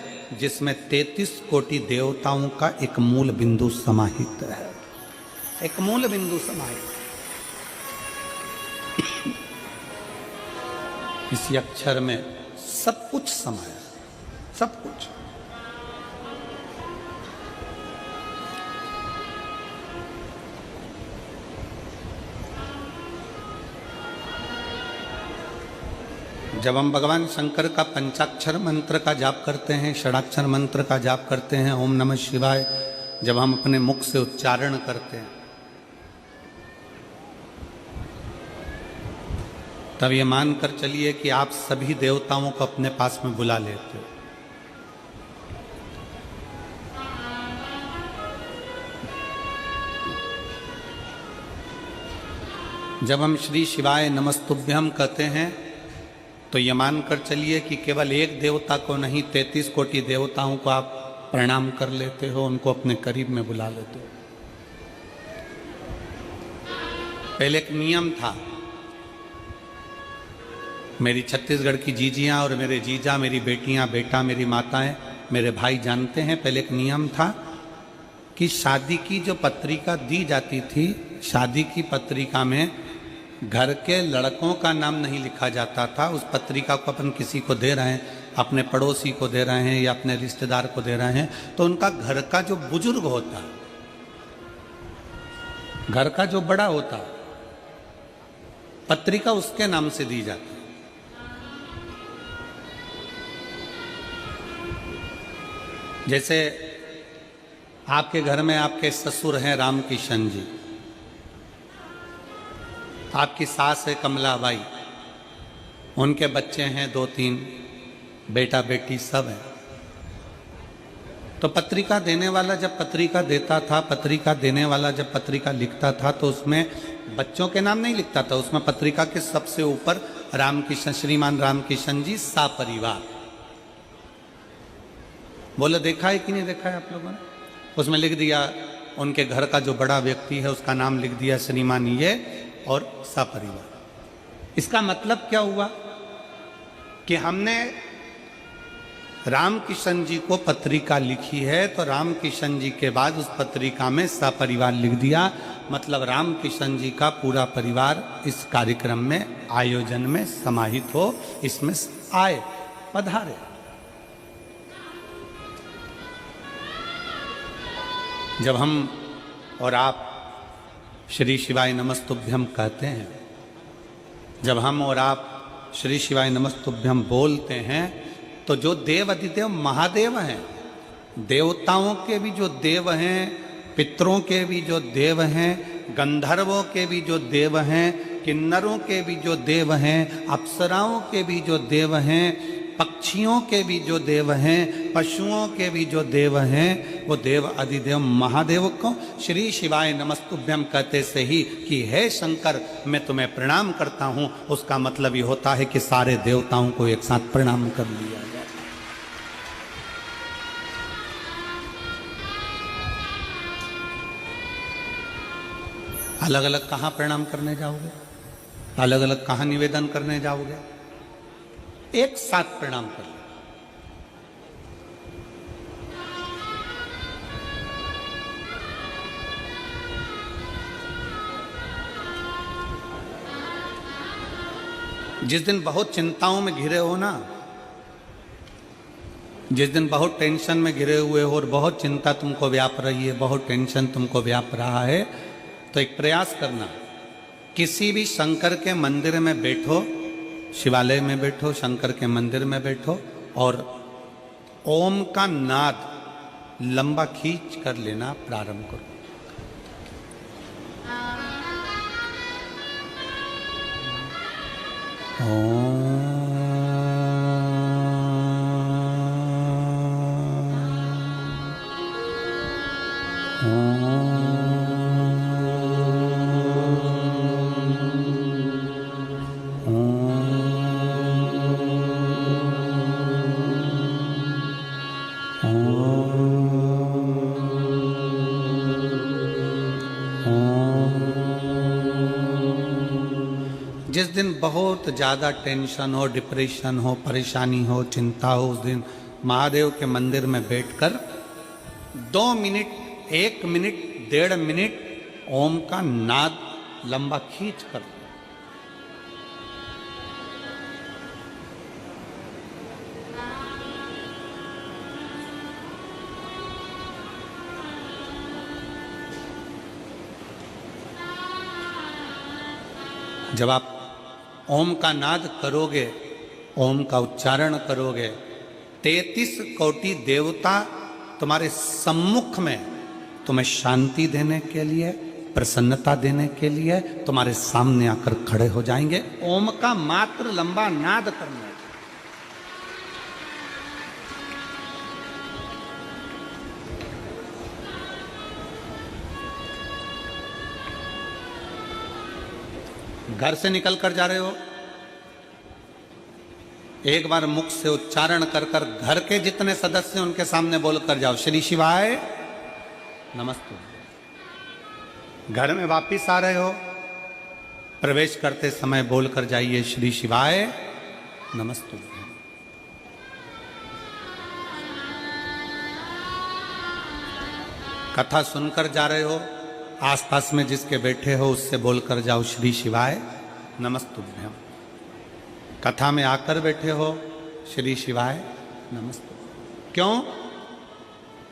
जिसमें 33 कोटि देवताओं का एक मूल बिंदु समाहित है, एक मूल बिंदु समाहित। इसी अक्षर में सब कुछ समाया, सब कुछ। जब हम भगवान शंकर का पंचाक्षर मंत्र का जाप करते हैं, षडाक्षर मंत्र का जाप करते हैं, ओम नमः शिवाय, जब हम अपने मुख से उच्चारण करते हैं, तब ये मानकर चलिए कि आप सभी देवताओं को अपने पास में बुला लेते हो। जब हम श्री शिवाय नमस्तुभ्यम कहते हैं, तो ये मानकर चलिए कि केवल एक देवता को नहीं, 33 कोटि देवताओं को आप प्रणाम कर लेते हो, उनको अपने करीब में बुला लेते हो। पहले एक नियम था, मेरी छत्तीसगढ़ की जीजियाँ और मेरे जीजा, मेरी बेटियाँ, बेटा, मेरी माताएं, मेरे भाई जानते हैं, पहले एक नियम था कि शादी की जो पत्रिका दी जाती थी, शादी की पत्रिका में घर के लड़कों का नाम नहीं लिखा जाता था। उस पत्रिका को अपन किसी को दे रहे हैं, अपने पड़ोसी को दे रहे हैं या अपने रिश्तेदार को दे रहे हैं, तो उनका घर का जो बुजुर्ग होता, घर का जो बड़ा होता, पत्रिका उसके नाम से दी जाती। जैसे आपके घर में आपके ससुर हैं रामकिशन जी, आपकी सास है कमलाबाई, उनके बच्चे हैं 2-3, बेटा बेटी सब है। तो पत्रिका देने वाला जब पत्रिका देता था, पत्रिका देने वाला जब पत्रिका लिखता था, तो उसमें बच्चों के नाम नहीं लिखता था, उसमें पत्रिका के सबसे ऊपर रामकिशन, श्रीमान रामकिशन जी सापरिवार। बोले देखा है कि नहीं देखा है आप लोगों ने? उसमें लिख दिया उनके घर का जो बड़ा व्यक्ति है उसका नाम लिख दिया श्रीमान ये और सपरिवार। इसका मतलब क्या हुआ कि हमने रामकिशन जी को पत्रिका लिखी है, तो रामकिशन जी के बाद उस पत्रिका में सपरिवार लिख दिया, मतलब रामकिशन जी का पूरा परिवार इस कार्यक्रम में, आयोजन में समाहित हो, इसमें आए, पधारे। जब हम और आप श्री शिवाय नमस्तुभ्यम कहते हैं, जब हम और आप श्री शिवाय नमस्तुभ्यम बोलते हैं, तो जो देव अधिदेव महादेव हैं, देवताओं के भी जो देव हैं, पितरों के भी जो देव हैं, गंधर्वों के भी जो देव हैं, किन्नरों के भी जो देव हैं, अप्सराओं के भी जो देव हैं, पक्षियों के भी जो देव हैं, पशुओं के भी जो देव हैं, वो देव अधिदेव महादेव को श्री शिवाय नमस्तुभ्यम कहते से ही कि हे शंकर मैं तुम्हें प्रणाम करता हूँ, उसका मतलब ये होता है कि सारे देवताओं को एक साथ प्रणाम कर लिया जाए। अलग अलग कहाँ प्रणाम करने जाओगे, अलग अलग कहाँ निवेदन करने जाओगे, एक साथ प्रणाम कर लो। जिस दिन बहुत चिंताओं में घिरे हो ना, जिस दिन बहुत टेंशन में घिरे हुए हो और बहुत चिंता तुमको व्याप रही है, बहुत टेंशन तुमको व्याप रहा है, तो एक प्रयास करना, किसी भी शंकर के मंदिर में बैठो, शिवालय में बैठो, शंकर के मंदिर में बैठो और ओम का नाद लंबा खींच कर लेना प्रारंभ करो। जिस दिन बहुत ज़्यादा टेंशन हो, डिप्रेशन हो, परेशानी हो, चिंता हो, उस दिन महादेव के मंदिर में बैठकर 2 मिनट, 1 मिनट, 1.5 मिनट ओम का नाद लंबा खींच कर, जब आप ओम का नाद करोगे, ओम का उच्चारण करोगे, 33 कोटि देवता तुम्हारे सम्मुख में तुम्हें शांति देने के लिए, प्रसन्नता देने के लिए तुम्हारे सामने आकर खड़े हो जाएंगे। ओम का मात्र लंबा नाद करना है। घर से निकल कर जा रहे हो, एक बार मुख से उच्चारण कर कर घर के जितने सदस्य उनके सामने बोलकर जाओ, श्री शिवाय नमस्ते। घर में वापिस आ रहे हो, प्रवेश करते समय बोलकर जाइए श्री शिवाय नमस्ते। कथा सुनकर जा रहे हो, आसपास में जिसके बैठे हो उससे बोलकर जाओ श्री शिवाय नमस्तुभ्यम। कथा में आकर बैठे हो, श्री शिवाय नमस्तु। क्यों?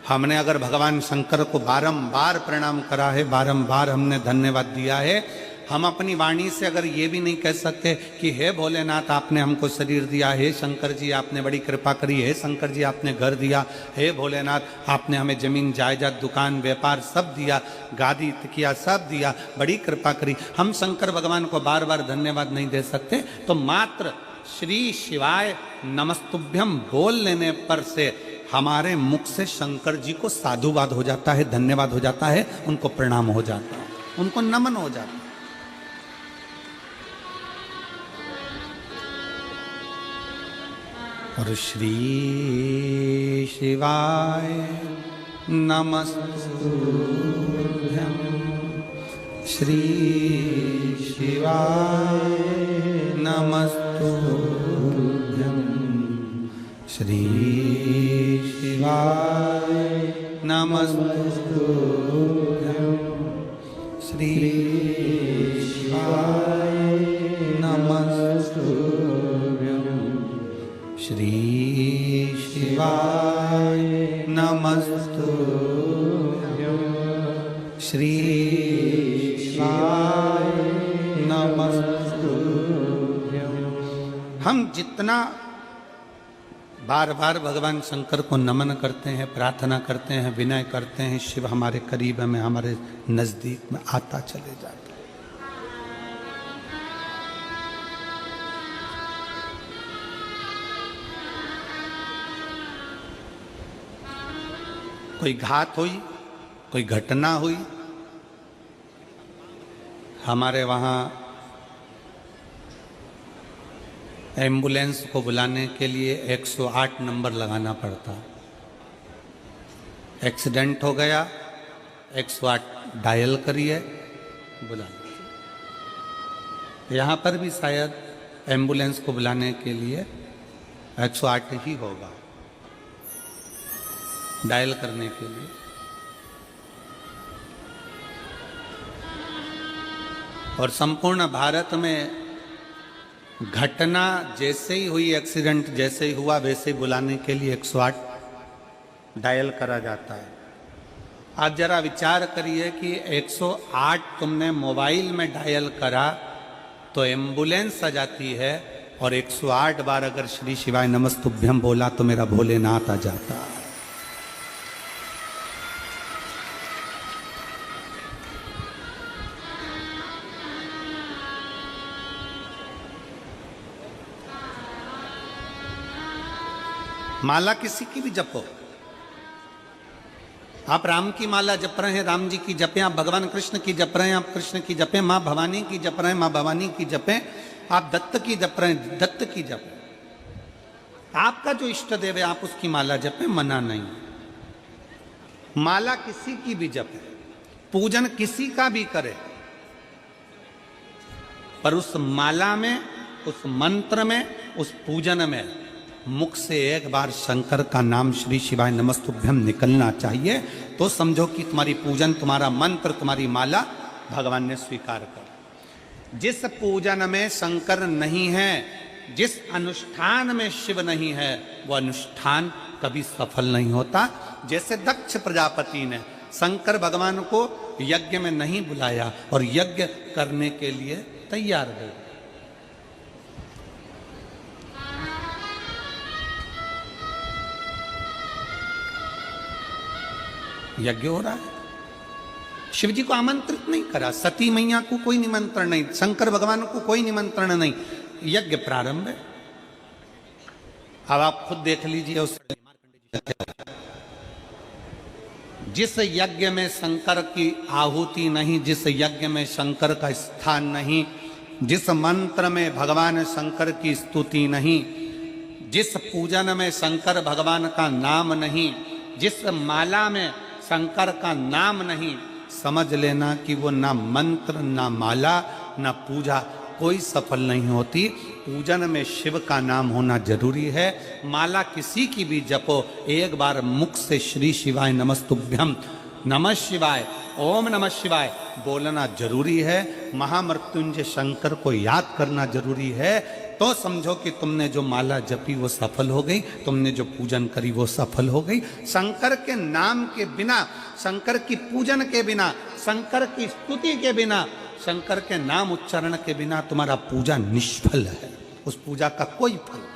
हमने अगर भगवान शंकर को बारंबार प्रणाम करा है, बारंबार हमने धन्यवाद दिया है, हम अपनी वाणी से अगर ये भी नहीं कह सकते कि हे भोलेनाथ आपने हमको शरीर दिया, हे शंकर जी आपने बड़ी कृपा करी, हे शंकर जी आपने घर दिया, हे भोलेनाथ आपने हमें जमीन जायदाद दुकान व्यापार सब दिया, गादी तकिया सब दिया, बड़ी कृपा करी, हम शंकर भगवान को बार बार धन्यवाद नहीं दे सकते, तो मात्र श्री शिवाय नमस्तुभ्यम बोल लेने पर से हमारे मुख से शंकर जी को साधुवाद हो जाता है, धन्यवाद हो जाता है, उनको प्रणाम हो जाता है, उनको नमन हो जाता है। और श्री शिवाय नमस्तुभ्यम, श्री शिवाय नमस्तुभ्यम, श्री शिवाय नमस्तुभ्यम, श्री शिवाय नमस्तुभ्यम, श्री शिवाय नमस्तुभ्यम, श्री शिवाय नमस्तुभ्यम। हम जितना बार बार भगवान शंकर को नमन करते हैं, प्रार्थना करते हैं, विनय करते हैं, शिव हमारे करीब में, हमारे नजदीक में आता चले जाता है। कोई घात हुई, कोई घटना हुई, हमारे वहाँ एम्बुलेंस को बुलाने के लिए 108 नंबर लगाना पड़ता। एक्सीडेंट हो गया, 108 डायल करिए, बुला। यहाँ पर भी शायद एम्बुलेंस को बुलाने के लिए 108 ही होगा डायल करने के लिए। और संपूर्ण भारत में घटना जैसे ही हुई, एक्सीडेंट जैसे ही हुआ, वैसे ही बुलाने के लिए 108 डायल करा जाता है। आप जरा विचार करिए कि 108 तुमने मोबाइल में डायल करा तो एम्बुलेंस आ जाती है, और 108 बार अगर श्री शिवाय नमस्तुभ्यम बोला तो मेरा भोलेनाथ आ जाता है। माला किसी की भी जपो, आप राम की माला जप रहे हैं, राम जी की जपें, आप भगवान कृष्ण की जप रहे हैं, आप कृष्ण की जपें, माँ भवानी की जप रहे हैं, माँ भवानी की जपें, आप दत्त की जप रहे हैं, दत्त की जपें। आपका जो इष्ट देव है आप उसकी माला जपें, मना नहीं। माला किसी की भी जपे, पूजन किसी का भी करे, पर उस माला में, उस मंत्र में, उस पूजन में मुख से एक बार शंकर का नाम श्री शिवाय नमस्तुभ्यम निकलना चाहिए, तो समझो कि तुम्हारी पूजन, तुम्हारा मंत्र, तुम्हारी माला भगवान ने स्वीकार कर। जिस पूजन में शंकर नहीं है, जिस अनुष्ठान में शिव नहीं है, वो अनुष्ठान कभी सफल नहीं होता। जैसे दक्ष प्रजापति ने शंकर भगवान को यज्ञ में नहीं बुलाया और यज्ञ करने के लिए तैयार गए। यज्ञ हो रहा है, शिव जी को आमंत्रित नहीं करा, सती मैया को कोई निमंत्रण नहीं, शंकर भगवान को कोई निमंत्रण नहीं, यज्ञ प्रारंभ है। अब आप खुद देख लीजिए उस जिस यज्ञ में शंकर की आहुति नहीं, जिस यज्ञ में शंकर का स्थान नहीं, जिस मंत्र में भगवान शंकर की स्तुति नहीं, जिस पूजन में शंकर भगवान का नाम नहीं, जिस माला में शंकर का नाम नहीं, समझ लेना कि वो ना मंत्र, ना माला, ना पूजा कोई सफल नहीं होती। पूजन में शिव का नाम होना जरूरी है। माला किसी की भी जपो, एक बार मुख से श्री शिवाय नमस्तुभ्यम नमः शिवाय, ओम नमः शिवाय बोलना जरूरी है। महामृत्युंजय शंकर को याद करना जरूरी है। तो समझो कि तुमने जो माला जपी वो सफल हो गई, तुमने जो पूजन करी वो सफल हो गई। शंकर के नाम के बिना, शंकर की पूजन के बिना, शंकर की स्तुति के बिना, शंकर के नाम उच्चारण के बिना तुम्हारा पूजा निष्फल है। उस पूजा का कोई फल नहीं।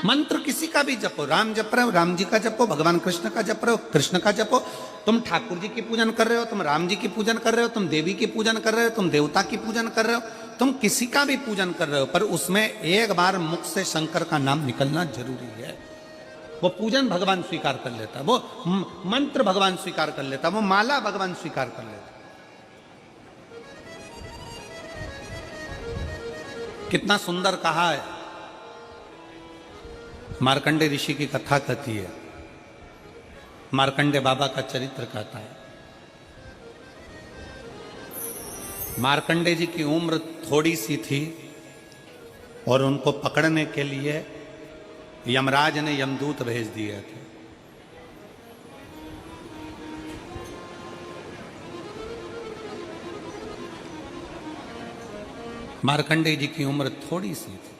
मंत्र किसी का भी जपो, राम जप रहे हो राम जी का जपो, भगवान कृष्ण का जप रहे हो कृष्ण का जपो। तुम ठाकुर जी की पूजन कर रहे हो, तुम राम जी की पूजन कर रहे हो, तुम देवी की पूजन कर रहे हो, तुम देवता की पूजन कर रहे हो, तुम किसी का भी पूजन कर रहे हो, पर उसमें एक बार मुख से शंकर का नाम निकलना जरूरी है। वो पूजन भगवान स्वीकार कर लेता, वो मंत्र भगवान स्वीकार कर लेता, वो माला भगवान स्वीकार कर लेता। कितना सुंदर कहा है। मार्कंडे ऋषि की कथा कहती है, मार्कंडे बाबा का चरित्र कहता है। मार्कंडे जी की उम्र थोड़ी सी थी और उनको पकड़ने के लिए यमराज ने यमदूत भेज दिए थे। मार्कंडे जी की उम्र थोड़ी सी थी।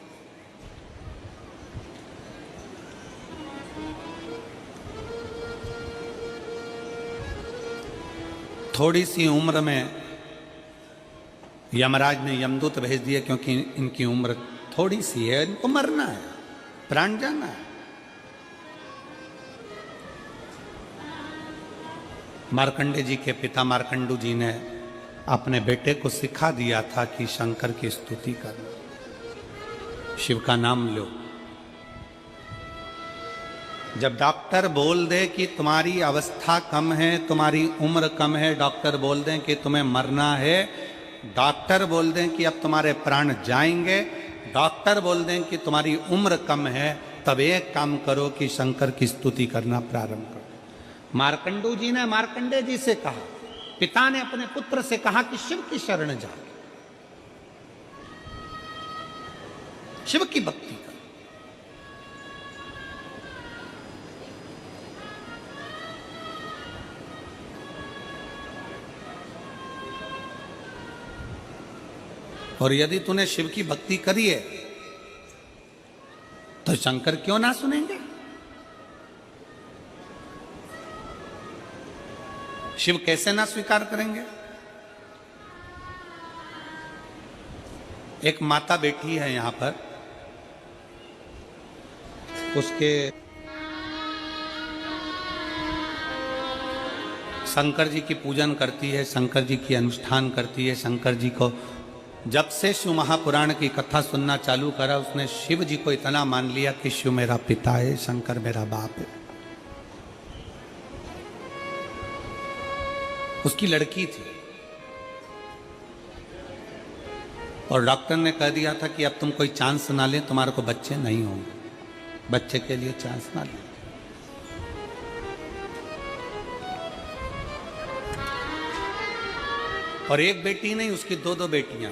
थोड़ी सी उम्र में यमराज ने यमदूत भेज दिए, क्योंकि इनकी उम्र थोड़ी सी है, इनको मरना है, प्राण जाना है। मार्कंडे जी के पिता मार्कंडू जी ने अपने बेटे को सिखा दिया था कि शंकर की स्तुति करना, शिव का नाम लो। जब डॉक्टर बोल दे कि तुम्हारी अवस्था कम है, तुम्हारी उम्र कम है, डॉक्टर बोल दें कि तुम्हें मरना है, डॉक्टर बोल दें कि अब तुम्हारे प्राण जाएंगे, डॉक्टर बोल दें कि तुम्हारी उम्र कम है, तब एक काम करो कि शंकर की स्तुति करना प्रारंभ करो। मार्कंडू जी ने मार्कंडे जी से कहा, पिता ने अपने पुत्र से कहा कि शिव की शरण जा, शिव की भक्ति कर। और यदि तूने शिव की भक्ति करी है तो शंकर क्यों ना सुनेंगे? शिव कैसे ना स्वीकार करेंगे? एक माता बैठी है यहां पर, उसके शंकर जी की पूजन करती है, शंकर जी की अनुष्ठान करती है। शंकर जी को जब से शिव महापुराण की कथा सुनना चालू करा, उसने शिव जी को इतना मान लिया कि शिव मेरा पिता है, शंकर मेरा बाप है। उसकी लड़की थी और डॉक्टर ने कह दिया था कि अब तुम कोई चांस ना ले, तुम्हारे को बच्चे नहीं होंगे, बच्चे के लिए चांस ना ले। और एक बेटी नहीं, उसकी दो बेटियां।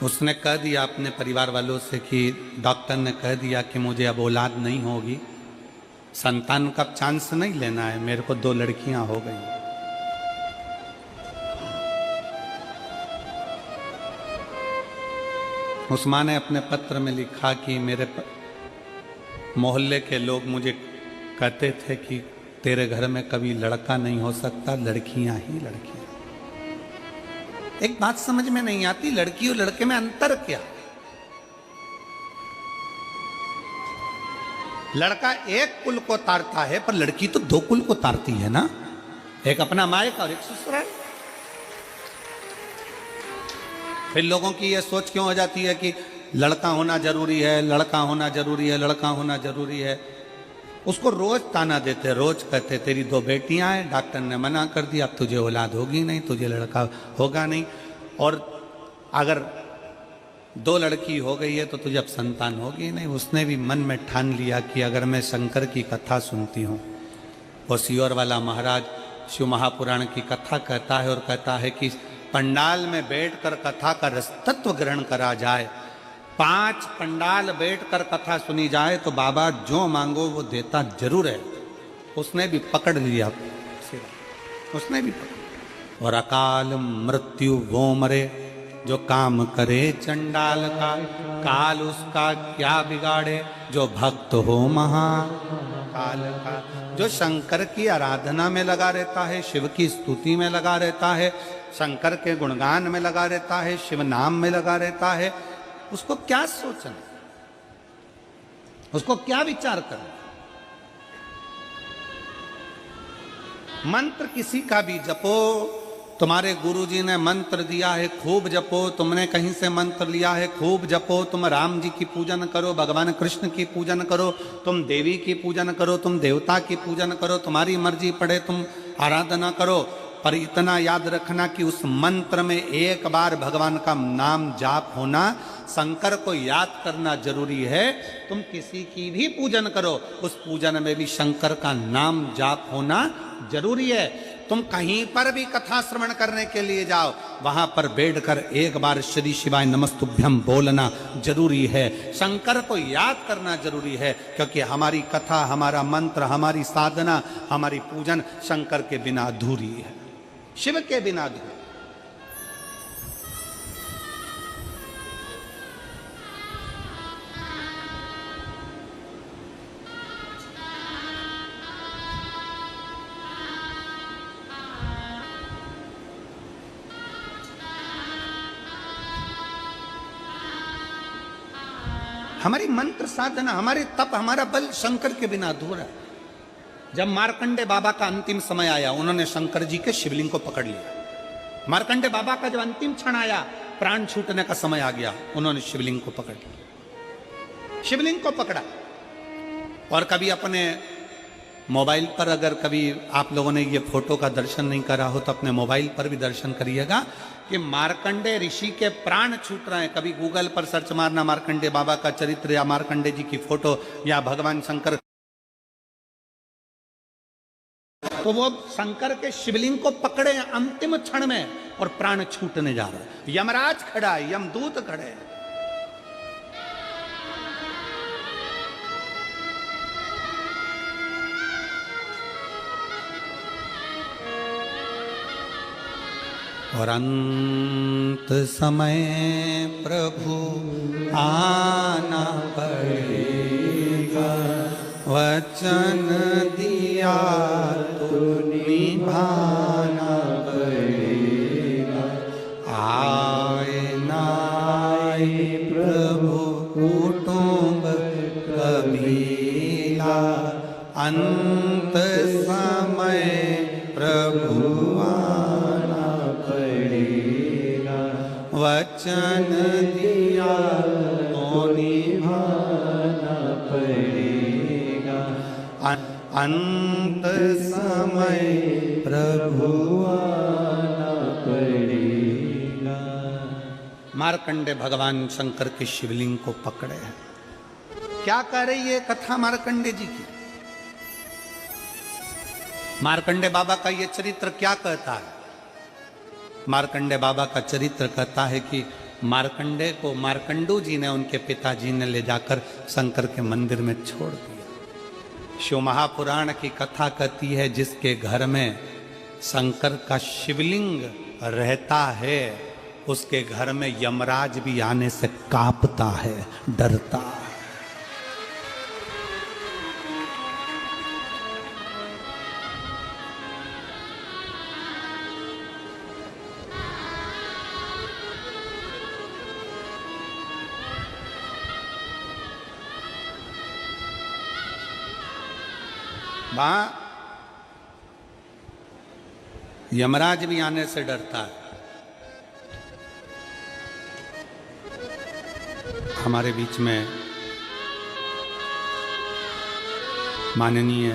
उसने कह दिया अपने परिवार वालों से कि डॉक्टर ने कह दिया कि मुझे अब औलाद नहीं होगी, संतान का चांस नहीं लेना है, मेरे को 2 लड़कियां हो गई। उस मां ने अपने पत्र में लिखा कि मेरे मोहल्ले के लोग मुझे कहते थे कि तेरे घर में कभी लड़का नहीं हो सकता, लड़कियां ही लड़कियां। एक बात समझ में नहीं आती, लड़की और लड़के में अंतर क्या? लड़का एक कुल को तारता है, पर लड़की तो 2 कुल को तारती है ना, एक अपना मायका और एक ससुराल। फिर लोगों की यह सोच क्यों हो जाती है कि लड़का होना जरूरी है, लड़का होना जरूरी है, लड़का होना जरूरी है। उसको रोज ताना देते, रोज कहते तेरी 2 बेटियां हैं, डॉक्टर ने मना कर दिया, अब तुझे औलाद होगी नहीं, तुझे लड़का होगा नहीं। और अगर 2 लड़की हो गई है तो तुझे अब संतान होगी नहीं। उसने भी मन में ठान लिया कि अगर मैं शंकर की कथा सुनती हूँ, वो सियोर वाला महाराज शिव महापुराण की कथा कहता है और कहता है कि पंडाल में बैठकर कथा का रसतत्व ग्रहण करा जाए, 5 पंडाल बैठकर कथा सुनी जाए तो बाबा जो मांगो वो देता जरूर है। उसने भी पकड़ लिया, उसने भी पकड़। और अकाल मृत्यु वो मरे जो काम करे चंडाल का, काल उसका क्या बिगाड़े जो भक्त हो महाकाल का। जो शंकर की आराधना में लगा रहता है, शिव की स्तुति में लगा रहता है, शंकर के गुणगान में लगा रहता है, शिव नाम में लगा रहता है, उसको क्या सोचना, उसको क्या विचार करना। मंत्र किसी का भी जपो, तुम्हारे गुरुजी ने मंत्र दिया है खूब जपो, तुमने कहीं से मंत्र लिया है खूब जपो, तुम राम जी की पूजन करो, भगवान कृष्ण की पूजन करो, तुम देवी की पूजन करो, तुम देवता की पूजन करो, तुम्हारी मर्जी पड़े तुम आराधना करो, पर इतना याद रखना कि उस मंत्र में एक बार भगवान का नाम जाप होना, शंकर को याद करना जरूरी है। तुम किसी की भी पूजन करो, उस पूजन में भी शंकर का नाम जाप होना जरूरी है। तुम कहीं पर भी कथा श्रवण करने के लिए जाओ, वहां पर बैठकर एक बार श्री शिवाय नमस्तुभ्यम बोलना जरूरी है, शंकर को याद करना जरूरी है, क्योंकि हमारी कथा, हमारा मंत्र, हमारी साधना, हमारी पूजन शंकर के बिना अधूरी है, शिव के बिना अधूरी। हमारी मंत्र साधना, हमारे तप, हमारा बल शंकर के बिना अधूरा है। जब मार्कंडे बाबा का अंतिम समय आया, उन्होंने शंकर जी के शिवलिंग को पकड़ लिया। मार्कंडे बाबा का जब अंतिम क्षण आया, प्राण छूटने का समय आ गया, उन्होंने शिवलिंग को पकड़ लिया, शिवलिंग को पकड़ा। और कभी अपने मोबाइल पर, अगर कभी आप लोगों ने ये फोटो का दर्शन नहीं करा हो तो अपने मोबाइल पर भी दर्शन करिएगा कि मार्कंडे ऋषि के प्राण छूट रहे हैं। कभी गूगल पर सर्च मारना मार्कंडे बाबा का चरित्र या मार्कंडे जी की फोटो या भगवान शंकर, तो वो शंकर के शिवलिंग को पकड़े अंतिम क्षण में और प्राण छूटने जा रहे हैं। यमराज खड़ा है, यमदूत खड़े हैं। और अंत समय प्रभु आना पड़ेगा, वचन दिया तो निभाना पड़ेगा। आए ना आए प्रभु कुटुंब कबीला, अंत समय प्रभु वचन दिया तो निभाना पड़ेगा। अंत समय प्रभु आना पड़ेगा। मार्कंडे भगवान शंकर के शिवलिंग को पकड़े हैं। क्या कह रही है कथा मार्कंडे जी की? मार्कंडे बाबा का ये चरित्र क्या कहता है? मार्कंडे बाबा का चरित्र कहता है कि मार्कंडे को मार्कंडू जी ने, उनके पिताजी ने ले जाकर शंकर के मंदिर में छोड़ दिया। शिव महापुराण की कथा कहती है जिसके घर में शंकर का शिवलिंग रहता है, उसके घर में यमराज भी आने से कांपता है, डरता है। वहां यमराज भी आने से डरता है। हमारे बीच में माननीय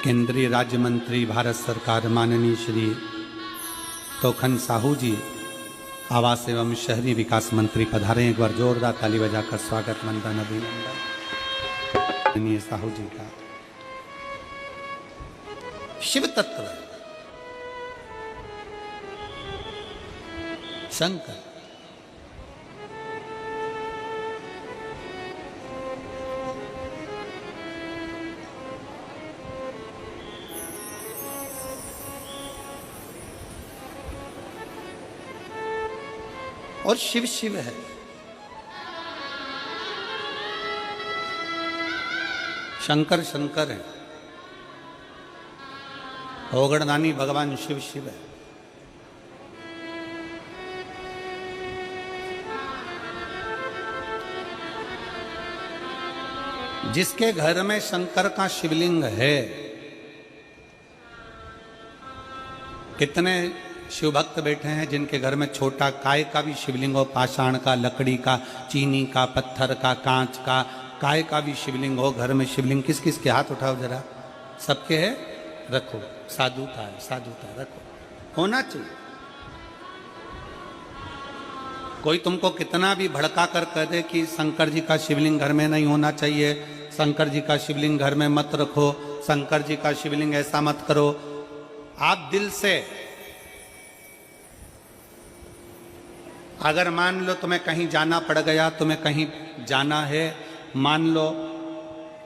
केंद्रीय राज्य मंत्री भारत सरकार माननीय श्री तोखन साहू जी, आवास एवं शहरी विकास मंत्री पधारे। एक बार जोरदार ताली बजाकर स्वागत, वंदन, अभिनंदन। साहू जी का शिव तत्व शंकर। और शिव शिव है, शंकर शंकर है, ओगड़दानी भगवान शिव शिव है। जिसके घर में शंकर का शिवलिंग है, कितने शिव भक्त बैठे हैं जिनके घर में छोटा काय का भी शिवलिंग हो, पाषाण का, लकड़ी का, चीनी का, पत्थर का, कांच का, काय का भी शिवलिंग हो घर में। शिवलिंग किस किस के हाथ उठाओ जरा, सबके है, रखो। साधुता है, साधुता रखो, होना चाहिए। कोई तुमको कितना भी भड़का कर कह दे कि शंकर जी का शिवलिंग घर में नहीं होना चाहिए, शंकर जी का शिवलिंग घर में मत रखो, शंकर जी का शिवलिंग ऐसा मत करो, आप दिल से अगर मान लो तुम्हें कहीं जाना पड़ गया, तुम्हें कहीं जाना है, मान लो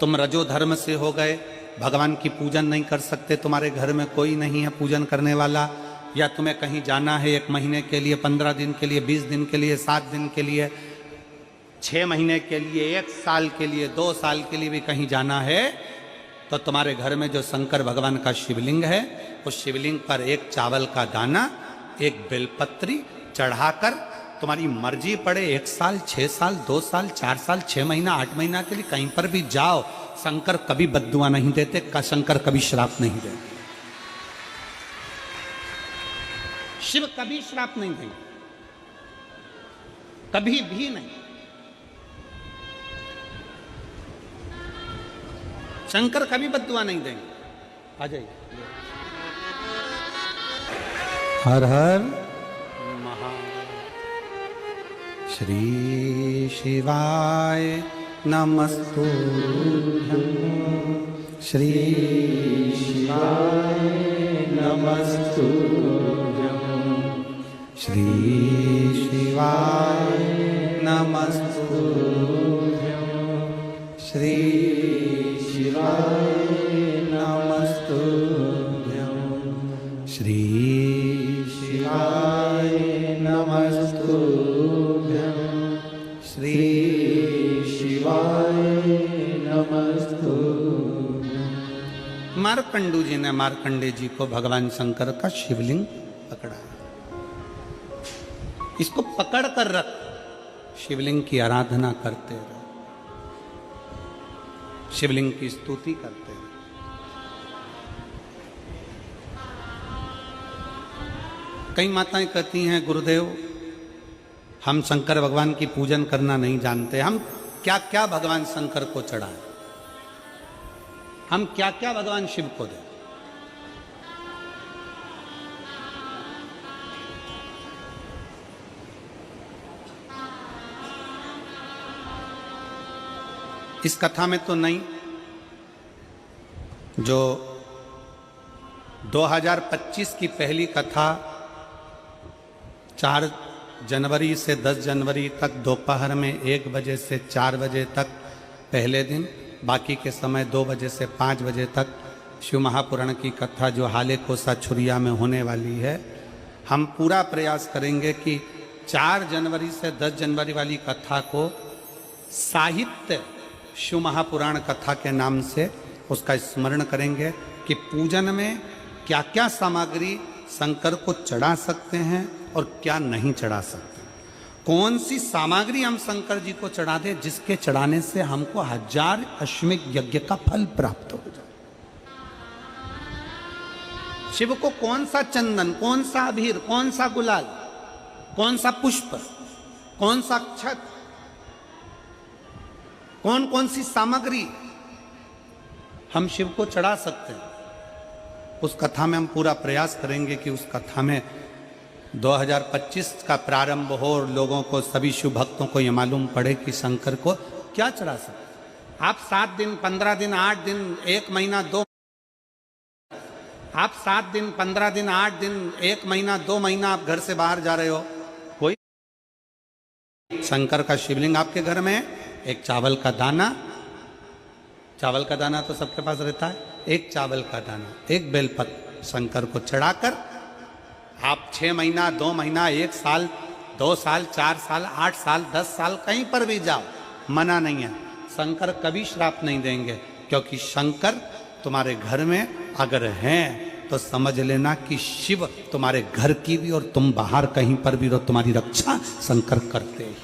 तुम रजो धर्म से हो गए, भगवान की पूजन नहीं कर सकते, तुम्हारे घर में कोई नहीं है पूजन करने वाला, या तुम्हें कहीं जाना है 1 महीने के लिए, 15 दिन के लिए, 20 दिन के लिए, 7 दिन के लिए, 6 महीने के लिए, 1 साल के लिए, 2 साल के लिए भी कहीं जाना है, तो तुम्हारे घर में जो शंकर भगवान का शिवलिंग है, उस शिवलिंग पर एक चावल का दाना, एक बेलपत्री चढ़ाकर तुम्हारी मर्जी पड़े 1 साल, 6 साल, 2 साल, 4 साल, 6 महीना, 8 महीना के लिए कहीं पर भी जाओ, शंकर कभी बद्दुआ नहीं देते, शंकर कभी श्राप नहीं देते, शिव कभी श्राप नहीं देंगे, कभी भी नहीं। शंकर कभी बद्दुआ नहीं देंगे। आ जाइए। हर हर श्री शिवाय नमस्तुभ्यं, श्री शिवाय नमस्तुभ्यं, श्री शिवाय नमस्तुभ्यं, श्री शिवाय नमस्तुभ्यं, श्री शिवाय नमस्तुभ्यं, श्री शिवाय नमस्तुभ्यं। मार्कंडू जी ने मार्कंडे जी को भगवान शंकर का शिवलिंग पकड़ा, इसको पकड़ कर रख, शिवलिंग की आराधना करते रहो, शिवलिंग की स्तुति करते रहो। कई माताएं कहती हैं गुरुदेव हम शंकर भगवान की पूजन करना नहीं जानते, हम क्या क्या भगवान शंकर को चढ़ाएं, हम क्या क्या भगवान शिव को दें। इस कथा में तो नहीं, जो 2025 की पहली कथा 4 जनवरी से 10 जनवरी तक दोपहर में 1 बजे से 4 बजे तक पहले दिन, बाकी के समय 2 बजे से 5 बजे तक शिव महापुराण की कथा जो हाले कोसा छुरिया में होने वाली है। हम पूरा प्रयास करेंगे कि 4 जनवरी से 10 जनवरी वाली कथा को साहित्य शिव महापुराण कथा के नाम से उसका स्मरण करेंगे कि पूजन में क्या क्या सामग्री शंकर को चढ़ा सकते हैं और क्या नहीं चढ़ा सकते, कौन सी सामग्री हम शंकर जी को चढ़ा दें जिसके चढ़ाने से हमको 1000 अश्वमेध यज्ञ का फल प्राप्त हो जाए। शिव को कौन सा चंदन, कौन सा अबीर, कौन सा गुलाल, कौन सा पुष्प, कौन सा अक्षत, कौन कौन सी सामग्री हम शिव को चढ़ा सकते हैं, उस कथा में हम पूरा प्रयास करेंगे कि उस कथा में 2025 का प्रारंभ हो और लोगों को, सभी शिव भक्तों को ये मालूम पड़े कि शंकर को क्या चढ़ा सकते। आप 7 दिन 15 दिन 8 दिन 1 महीना 2, आप 7 दिन 15 दिन 8 दिन 1 महीना 2 महीना आप घर से बाहर जा रहे हो, कोई शंकर का शिवलिंग आपके घर में है, एक चावल का दाना, चावल का दाना तो सबके पास रहता है, एक चावल का दाना, एक बेलपत्र शंकर को चढ़ाकर आप 6 महीना 2 महीना 1 साल 2 साल 4 साल 8 साल 10 साल कहीं पर भी जाओ, मना नहीं है, शंकर कभी श्राप नहीं देंगे। क्योंकि शंकर तुम्हारे घर में अगर हैं तो समझ लेना कि शिव तुम्हारे घर की भी और तुम बाहर कहीं पर भी रहो, तुम्हारी रक्षा शंकर करते ही।